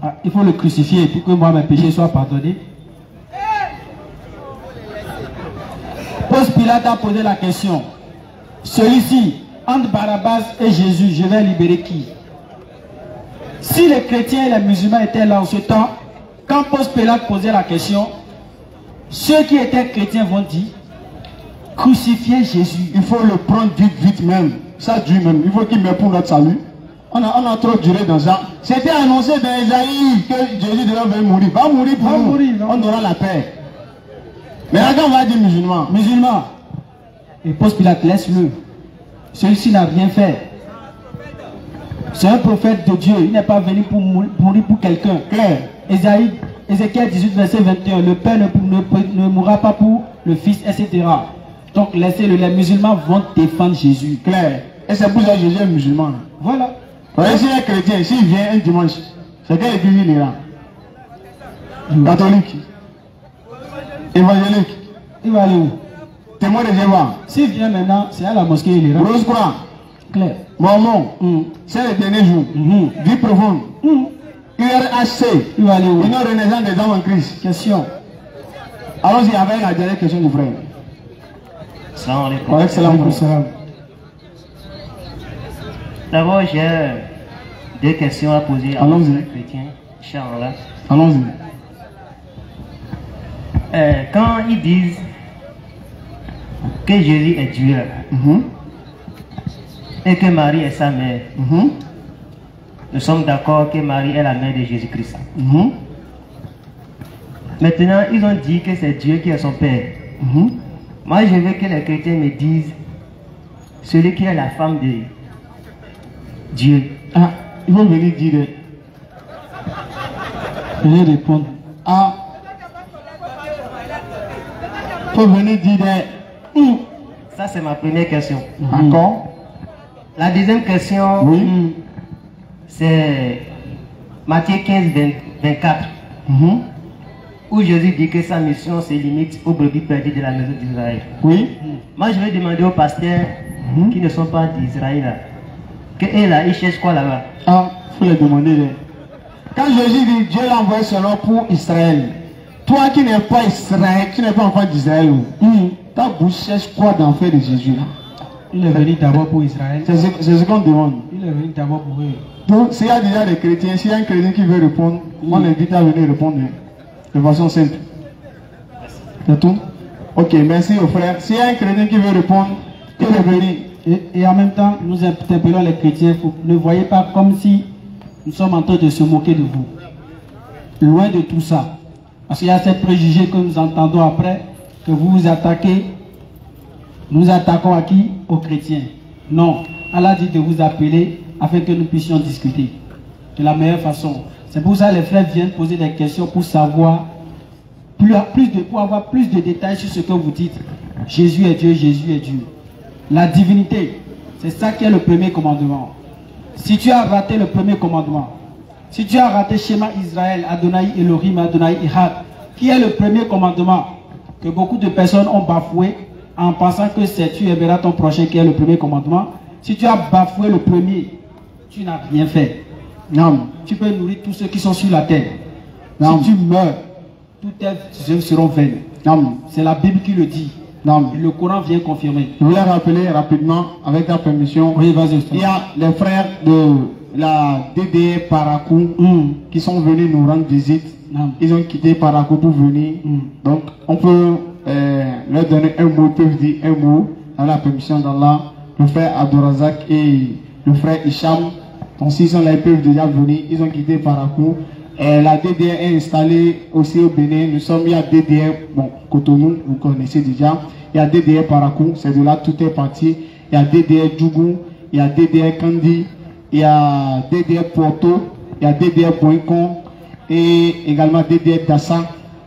Ah, il faut le crucifier pour que moi mes péchés soient pardonnés. Ponce Pilate a posé la question. Celui-ci, entre Barabbas et Jésus, je vais libérer qui? Si les chrétiens et les musulmans étaient là en ce temps, quand Ponce Pilate posait la question, ceux qui étaient chrétiens vont dire, crucifiez Jésus. Il faut le prendre vite même. Ça dure même. Il faut qu'il meure pour notre salut. On a trop duré dans ça. C'était annoncé dans Isaïe que Jésus devait mourir. Va mourir pour nous. On aura la paix. Mais là, on va dire musulman. Musulman. Et Ponce Pilate, laisse-le. Celui-ci n'a rien fait. C'est un prophète de Dieu. Il n'est pas venu pour mourir pour quelqu'un. Claire. Ézéchiel 18, verset 21. Le Père ne mourra pas pour le Fils, etc. Donc laissez-le. Les musulmans vont défendre Jésus. Claire. Et c'est pour ça que Jésus est musulman. Voilà. Voyez, s'il est chrétien, s'il vient un dimanche, c'est quelle église il ira? Catholique, évangélique, il va aller où? Témoin de Jéhovah. S'il vient maintenant, c'est à la mosquée, il ira. Rose Croix, Claire. Mormon, c'est le dernier jour. Vie profonde, URHC, il va aller où? Union Renaissance des hommes en Christ. Question. Allons-y avec la dernière question du frère. Salam alaikum. D'abord, j'ai deux questions à poser à nos chrétiens. Inch'Allah. Allons-y. Quand ils disent que Jésus est Dieu et que Marie est sa mère, nous sommes d'accord que Marie est la mère de Jésus-Christ. Maintenant, ils ont dit que c'est Dieu qui est son père. Moi, je veux que les chrétiens me disent celui qui est la femme de Dieu. Ah, il faut venir dire. Je vais répondre. Ah, il faut venir dire. Ça, c'est ma première question. Encore. La deuxième question, oui. C'est Matthieu 15, 24. Où Jésus dit que sa mission se limite aux brebis perdues de la maison d'Israël. Oui. Moi, je vais demander aux pasteurs qui ne sont pas d'Israël, que eux là, ils cherchent quoi là-bas? Ah, il faut les demander. Quand Jésus dit Dieu l'a envoyé seulement pour Israël, toi qui n'es pas Israël, qui n'es pas enfant d'Israël, ta bouche cherche quoi d'en faire de Jésus là? Il est venu d'abord pour Israël. C'est ce qu'on demande. Il est venu d'abord pour eux. Donc, s'il y a déjà des chrétiens, s'il y a un chrétien qui veut répondre, on l'invite à venir répondre de façon simple. C'est tout? Ok, merci aux frères. S'il y a un chrétien qui veut répondre, il est venu. Et en même temps, nous interpellons les chrétiens. Ne voyez pas comme si nous sommes en train de se moquer de vous. Loin de tout ça. Parce qu'il y a cette préjugé que nous entendons après, que vous vous attaquez. Nous attaquons à qui? Aux chrétiens. Non. Allah dit de vous appeler afin que nous puissions discuter de la meilleure façon. C'est pour ça que les frères viennent poser des questions pour savoir, pour avoir plus de détails sur ce que vous dites. Jésus est Dieu, Jésus est Dieu. La divinité, c'est ça qui est le premier commandement. Si tu as raté le premier commandement, si tu as raté Shema Israël, Adonai Elohim, Adonai Echad, qui est le premier commandement que beaucoup de personnes ont bafoué en pensant que c'est tu aimeras ton prochain qui est le premier commandement. Si tu as bafoué le premier, tu n'as rien fait. Non. Tu peux nourrir tous ceux qui sont sur la terre. Non. Si tu meurs, toutes tes œuvres seront vaines. C'est la Bible qui le dit. Non. Le Coran vient confirmer. Je voulais rappeler rapidement, avec ta permission, Oui, vas-y. il y a les frères de la DDE Parakou qui sont venus nous rendre visite. Ils ont quitté Parakou pour venir. Donc, on peut leur donner un mot, ils peuvent dire un mot, avec la permission d'Allah. Le frère Abdourazak et le frère Hicham, donc s'ils sont là, ils peuvent déjà venir. Ils ont quitté Parakou. La DDR est installée aussi au Bénin. Il y a DDR, bon, Cotonou, vous connaissez déjà. Il y a DDR Parakou, c'est de là tout est parti. Il y a DDR Djougou, il y a DDR Kandi, il y a DDR Porto, il y a DDR Boinko et également DDR Dassa,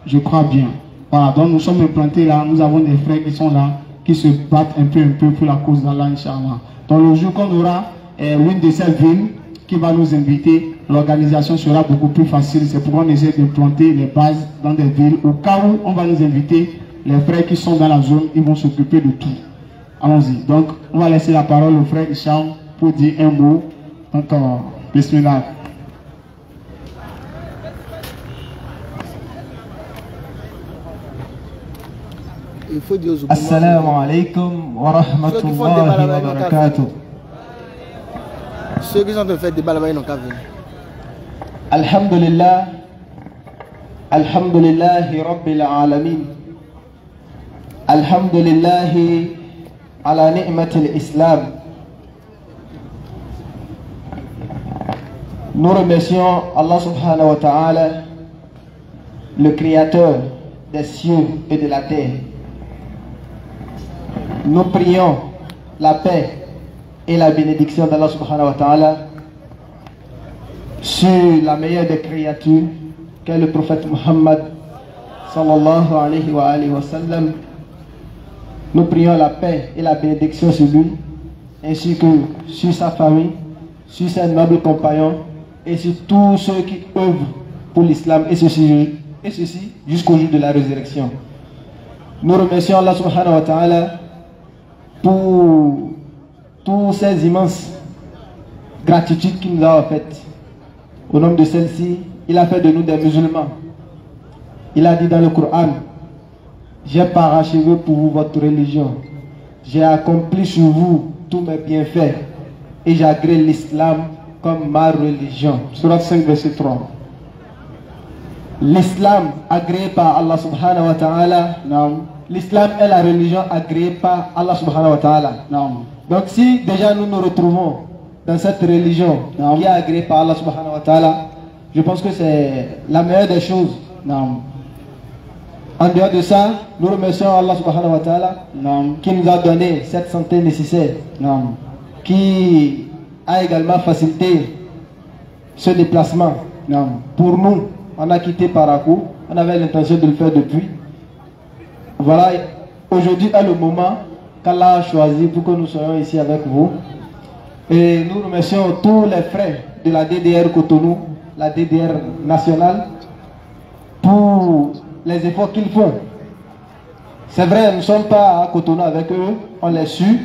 je crois bien. Voilà, donc nous sommes implantés là, nous avons des frères qui sont là, qui se battent un peu pour la cause d'Allah, Inch'Allah. Donc le jour qu'on aura l'une de ces villes qui va nous inviter, l'organisation sera beaucoup plus facile. C'est pourquoi on essaie d'implanter les bases dans des villes. Au cas où on va nous inviter, les frères qui sont dans la zone, ils vont s'occuper de tout. Allons-y. Donc, on va laisser la parole au frère Hicham pour dire un mot. Donc, bismillah. Assalamu alaikum wa rahmatullahi wa barakatuh. Ceux qui sont en train de faire débat là-bas, ils n'ont qu'à venir. Alhamdulillah, alhamdulillahi rabbil alamin. Alhamdulillahi ala ni'matil islam. Nous remercions Allah subhanahu wa ta'ala, le créateur des cieux et de la terre. Nous prions la paix et la bénédiction d'Allah subhanahu wa ta'ala sur la meilleure des créatures qu'est le prophète Muhammad sallallahu alayhi wa sallam. Nous prions la paix et la bénédiction sur lui, ainsi que sur sa famille, sur ses nobles compagnons et sur tous ceux qui œuvrent pour l'islam, et ceci jusqu'au jour de la résurrection. Nous remercions Allah subhanahu wa ta'ala pour toutes ces immenses gratitudes qu'il nous a faites. Au nom de celle-ci, il a fait de nous des musulmans. Il a dit dans le Coran: j'ai parachevé pour vous votre religion, j'ai accompli sur vous tous mes bienfaits et j'agrée l'islam comme ma religion. Surat 5 verset 3. L'islam agréé par Allah subhanahu wa ta'ala, l'islam est la religion agréée par Allah subhanahu wa ta'ala. Donc si déjà nous nous retrouvons dans cette religion qui est agréée par Allah subhanahu wa ta'ala, je pense que c'est la meilleure des choses. En dehors de ça, nous remercions Allah subhanahu wa ta'ala qui nous a donné cette santé nécessaire, qui a également facilité ce déplacement. Pour nous, on a quitté Parakou, on avait l'intention de le faire depuis. Voilà, aujourd'hui est le moment qu'Allah a choisi pour que nous soyons ici avec vous. Et nous remercions tous les frères de la DDR Cotonou, la DDR nationale, pour les efforts qu'ils font. C'est vrai, nous ne sommes pas à Cotonou avec eux, on les suit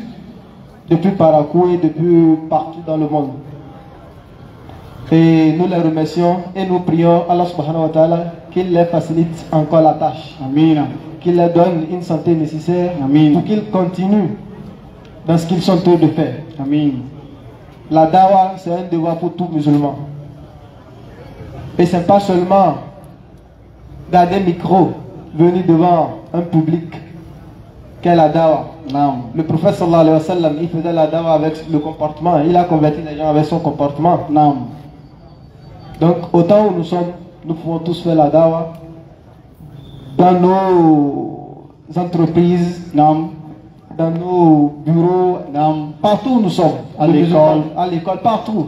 depuis Parakou et depuis partout dans le monde. Et nous les remercions et nous prions Allah subhanahu wa ta'ala qu'il les facilite encore la tâche. Amen. Qu'il leur donne une santé nécessaire. Amen. Pour qu'ils continuent dans ce qu'ils sont en train de faire. Amen. La dawa, c'est un devoir pour tout musulman. Et ce n'est pas seulement garder le micro, venir devant un public qu'est la dawa. Non. Le prophète sallallahu alayhi wa sallam, il faisait la dawa avec le comportement. Il a converti les gens avec son comportement. Non. Donc, autant où nous sommes, nous pouvons tous faire la dawa dans nos entreprises, dans nos bureaux, partout où nous sommes, à l'école, partout,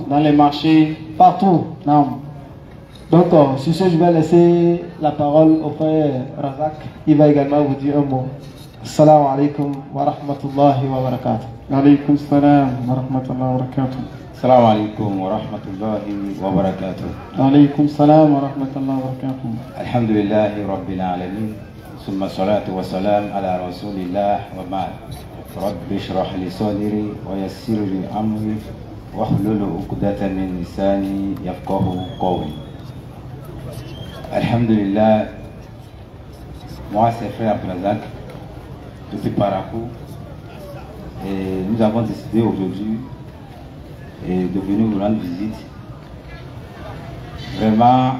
dans les marchés, partout. Donc, sur ce, je vais laisser la parole au frère Razak. Il va également vous dire un mot. Assalamu alaikum wa rahmatullahi wa barakatuh. Alaykum salam wa rahmatullahi wa barakatuh. السلام عليكم ورحمة الله وبركاته. عليكم السلام ورحمة الله وبركاته. الحمد لله رب العالمين ثم الصلاة والسلام على رسول الله وبعد. رب اشرح لي صدري ويسر لي أمري واحلل عقدة من لساني يفقه قولي. الحمد لله. Moi c'est frère Abdourazak. de ce parcours. Et nous avons décidé aujourd'hui de venir vous rendre visite. Vraiment,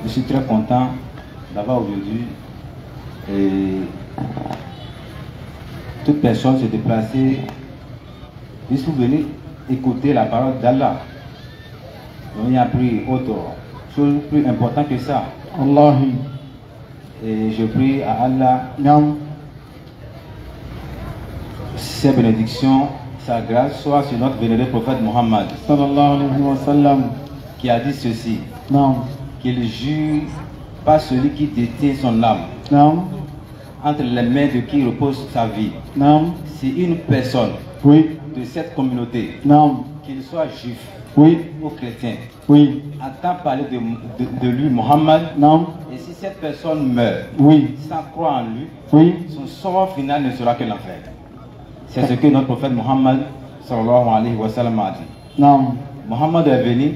je suis très content d'avoir aujourd'hui toute personne se déplacer juste pour venir écouter la parole d'Allah. On y a pris autre chose plus importante que ça. Allah. Et je prie à Allah ses bénédictions, sa grâce soit sur notre vénéré prophète Mohammed sallallahu alayhi wa sallam, qui a dit ceci, qu'il jure pas celui qui détient son âme entre les mains de qui repose sa vie. Si une personne de cette communauté, qu'il soit juif ou chrétien, entend parler de lui, Mohammed, et si cette personne meurt sans croire en lui, son sort final ne sera que l'enfer. C'est ce que notre prophète Mohammed sallallahu alayhi wa sallam a dit. Mohammed est venu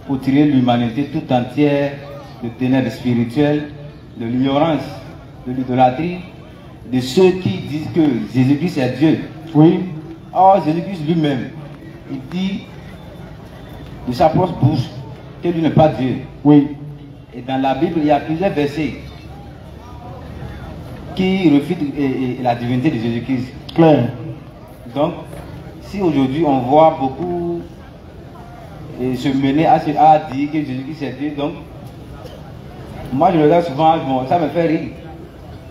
pour tirer l'humanité tout entière de ténèbres spirituelles, de l'ignorance, de l'idolâtrie, de ceux qui disent que Jésus-Christ est Dieu. Or, Jésus-Christ lui-même, il dit de sa propre bouche que lui n'est pas Dieu. Et dans la Bible, il y a plusieurs versets qui refutent la divinité de Jésus-Christ. Donc, si aujourd'hui on voit beaucoup se mener à dire que Jésus-Christ est Dieu, donc moi je regarde souvent, bon, ça me fait rire.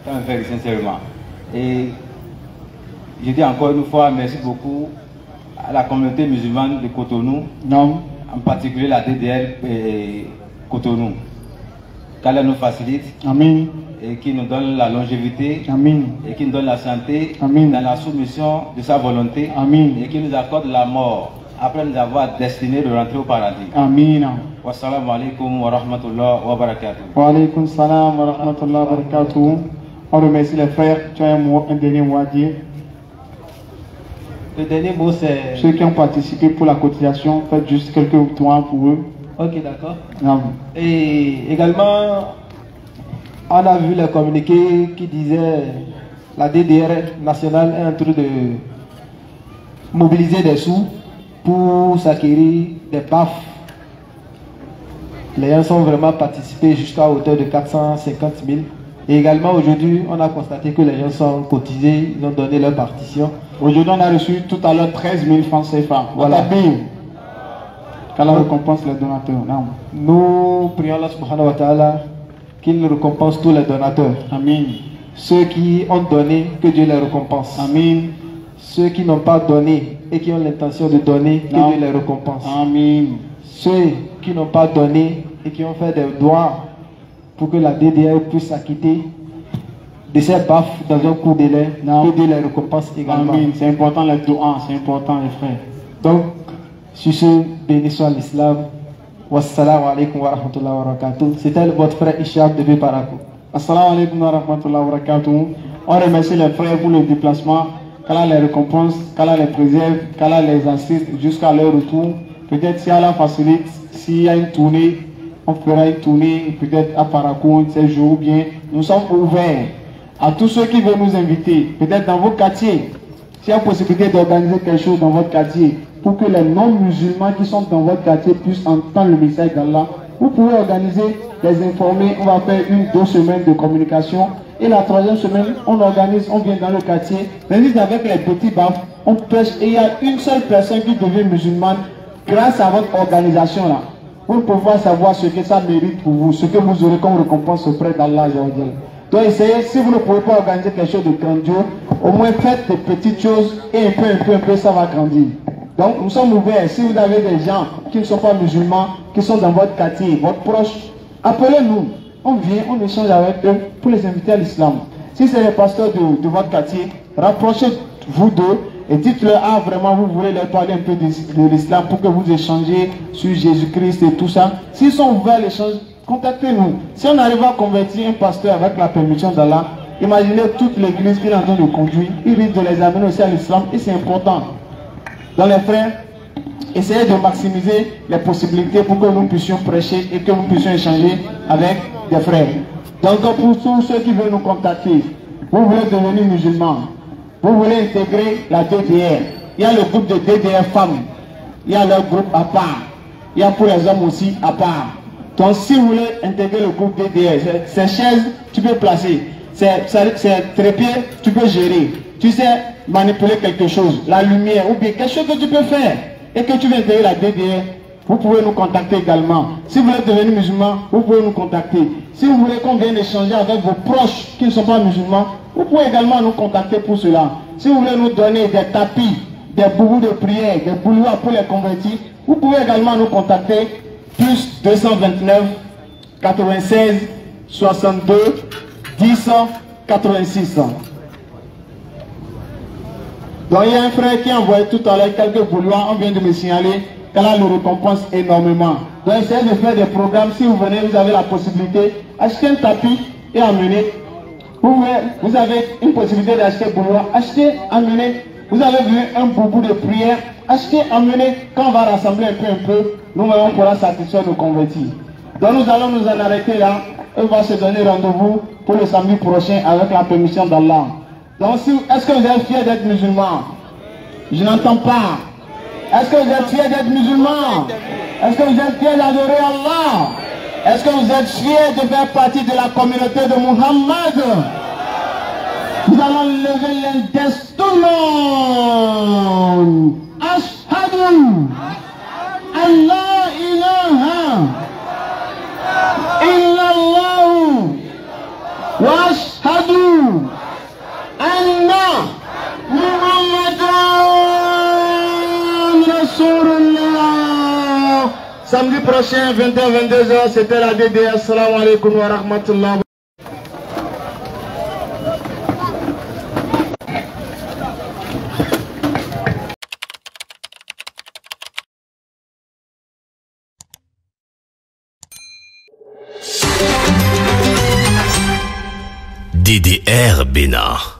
Ça me fait rire sincèrement. Et je dis encore une fois merci beaucoup à la communauté musulmane de Cotonou, en particulier la DDR Cotonou, qu'Allah nous facilite. Amen. Et qui nous donne la longévité. Amen. Et qui nous donne la santé. Amen. Dans la soumission de sa volonté. Amen. Et qui nous accorde la mort après nous avoir destiné de rentrer au paradis. Amen. Wassalamu alaikum wa rahmatullah wa barakatuh. Wa alaikum salam wa rahmatullah wa barakatuh. On remercie les frères. Tu as un dernier mot à dire? Le dernier mot, c'est... Ceux qui ont participé pour la cotisation, faites juste quelques points pour eux. Ok, d'accord. Et également, on a vu le communiqué qui disait la DDR nationale est en train de mobiliser des sous pour s'acquérir des baffes. Les gens sont vraiment participés jusqu'à hauteur de 450 000. Et également aujourd'hui, on a constaté que les gens sont cotisés, ils ont donné leur partition. Aujourd'hui, on a reçu tout à l'heure 13 000 francs CFA. Voilà. Qu'Allah récompense les donateurs. Nous prions Allah subhanahu wa ta'ala qu'il récompense tous les donateurs. Amen. Ceux qui ont donné, que Dieu les récompense. Amen. Ceux qui n'ont pas donné et qui ont l'intention de donner, que Dieu les récompense. Amen. Ceux qui n'ont pas donné et qui ont fait des doigts pour que la DDR puisse s'acquitter de ces baffes dans un coup de lait, que Dieu les récompense également. Amen. C'est important les doigts, c'est important les frères. Donc, sur ce, béni soit l'islam. Wassalamu alaikum wa rahmatullahi wa barakatuh. C'était votre frère Ishaq de Biparakou. Assalamu alaikum wa rahmatullahi wa barakatuh. On remercie les frères pour le déplacement. Qu'Allah les récompense, qu'Allah les préserve, qu'Allah les assiste jusqu'à leur retour. Peut-être si Allah facilite, s'il y a une tournée, on fera une tournée, peut-être à Parakou, ces jours bien. Nous sommes ouverts à tous ceux qui veulent nous inviter, peut-être dans vos quartiers. S'il y a possibilité d'organiser quelque chose dans votre quartier, pour que les non-musulmans qui sont dans votre quartier puissent entendre le message d'Allah, vous pouvez organiser, les informer. On va faire 1-2 semaines de communication. Et la 3e semaine, on organise, on vient dans le quartier. Mais juste avec les petits baffes, on prêche. Et il y a une seule personne qui devient musulmane grâce à votre organisation là. Pour pouvoir savoir ce que ça mérite pour vous, ce que vous aurez comme récompense auprès d'Allah. Donc essayez, si vous ne pouvez pas organiser quelque chose de grandiose, au moins faites des petites choses et un peu, ça va grandir. Donc nous sommes ouverts. Si vous avez des gens qui ne sont pas musulmans, qui sont dans votre quartier, votre proche, appelez-nous. On vient, on échange avec eux pour les inviter à l'islam. Si c'est les pasteurs de votre quartier, rapprochez-vous d'eux et dites-leur, ah vraiment vous voulez leur parler un peu de l'islam pour que vous échangez sur Jésus-Christ et tout ça. S'ils sont ouverts à l'échange, contactez-nous. Si on arrive à convertir un pasteur avec la permission d'Allah, imaginez toute l'église qu'il est en train de conduire, il risque de les amener aussi à l'islam et c'est important. Dans les frères, essayez de maximiser les possibilités pour que nous puissions prêcher et que nous puissions échanger avec des frères. Donc pour tous ceux qui veulent nous contacter, vous voulez devenir musulman, vous voulez intégrer la DDR, il y a le groupe de DDR femmes, il y a leur groupe à part, il y a pour les hommes aussi à part. Donc si vous voulez intégrer le groupe DDR, ces chaises, tu peux placer, ces trépieds, tu peux gérer, tu sais manipuler quelque chose, la lumière ou bien quelque chose que tu peux faire et que tu veux intégrer la DDR, vous pouvez nous contacter également. Si vous voulez devenir musulman, vous pouvez nous contacter. Si vous voulez qu'on vienne échanger avec vos proches qui ne sont pas musulmans, vous pouvez également nous contacter pour cela. Si vous voulez nous donner des tapis, des boubous de prière, des bouilloires pour les convertis, vous pouvez également nous contacter. Plus 229 96 62 10 86. Donc il y a un frère qui a envoyé tout à l'heure quelques bouilloires, on vient de me signaler qu'elle a le récompense énormément. Donc essayez de faire des programmes. Si vous venez, vous avez la possibilité d'acheter un tapis et amener. Vous avez une possibilité d'acheter bouilloire, achetez, amener. Vous avez vu un boubou de prière, achetez, amener. Quand on va rassembler un peu, nous-mêmes on pourra satisfaire nos convertis. Donc nous allons nous en arrêter là. On va se donner rendez-vous pour le samedi prochain avec la permission d'Allah. Donc est-ce que vous êtes fiers d'être musulmans? Je n'entends pas. Est-ce que vous êtes fiers d'être musulmans? Est-ce que vous êtes fiers d'adorer Allah? Est-ce que vous êtes fiers de faire partie de la communauté de Muhammad? Nous allons lever l'index tout le monde. Ashhadu Allah ilaha illallah wa ashhadu anna Muhammadan Rasulullah. Samedi prochain, 20h-22h, c'était la DDR. Assalamu alaikum wa rahmatullah. DDR Bénin.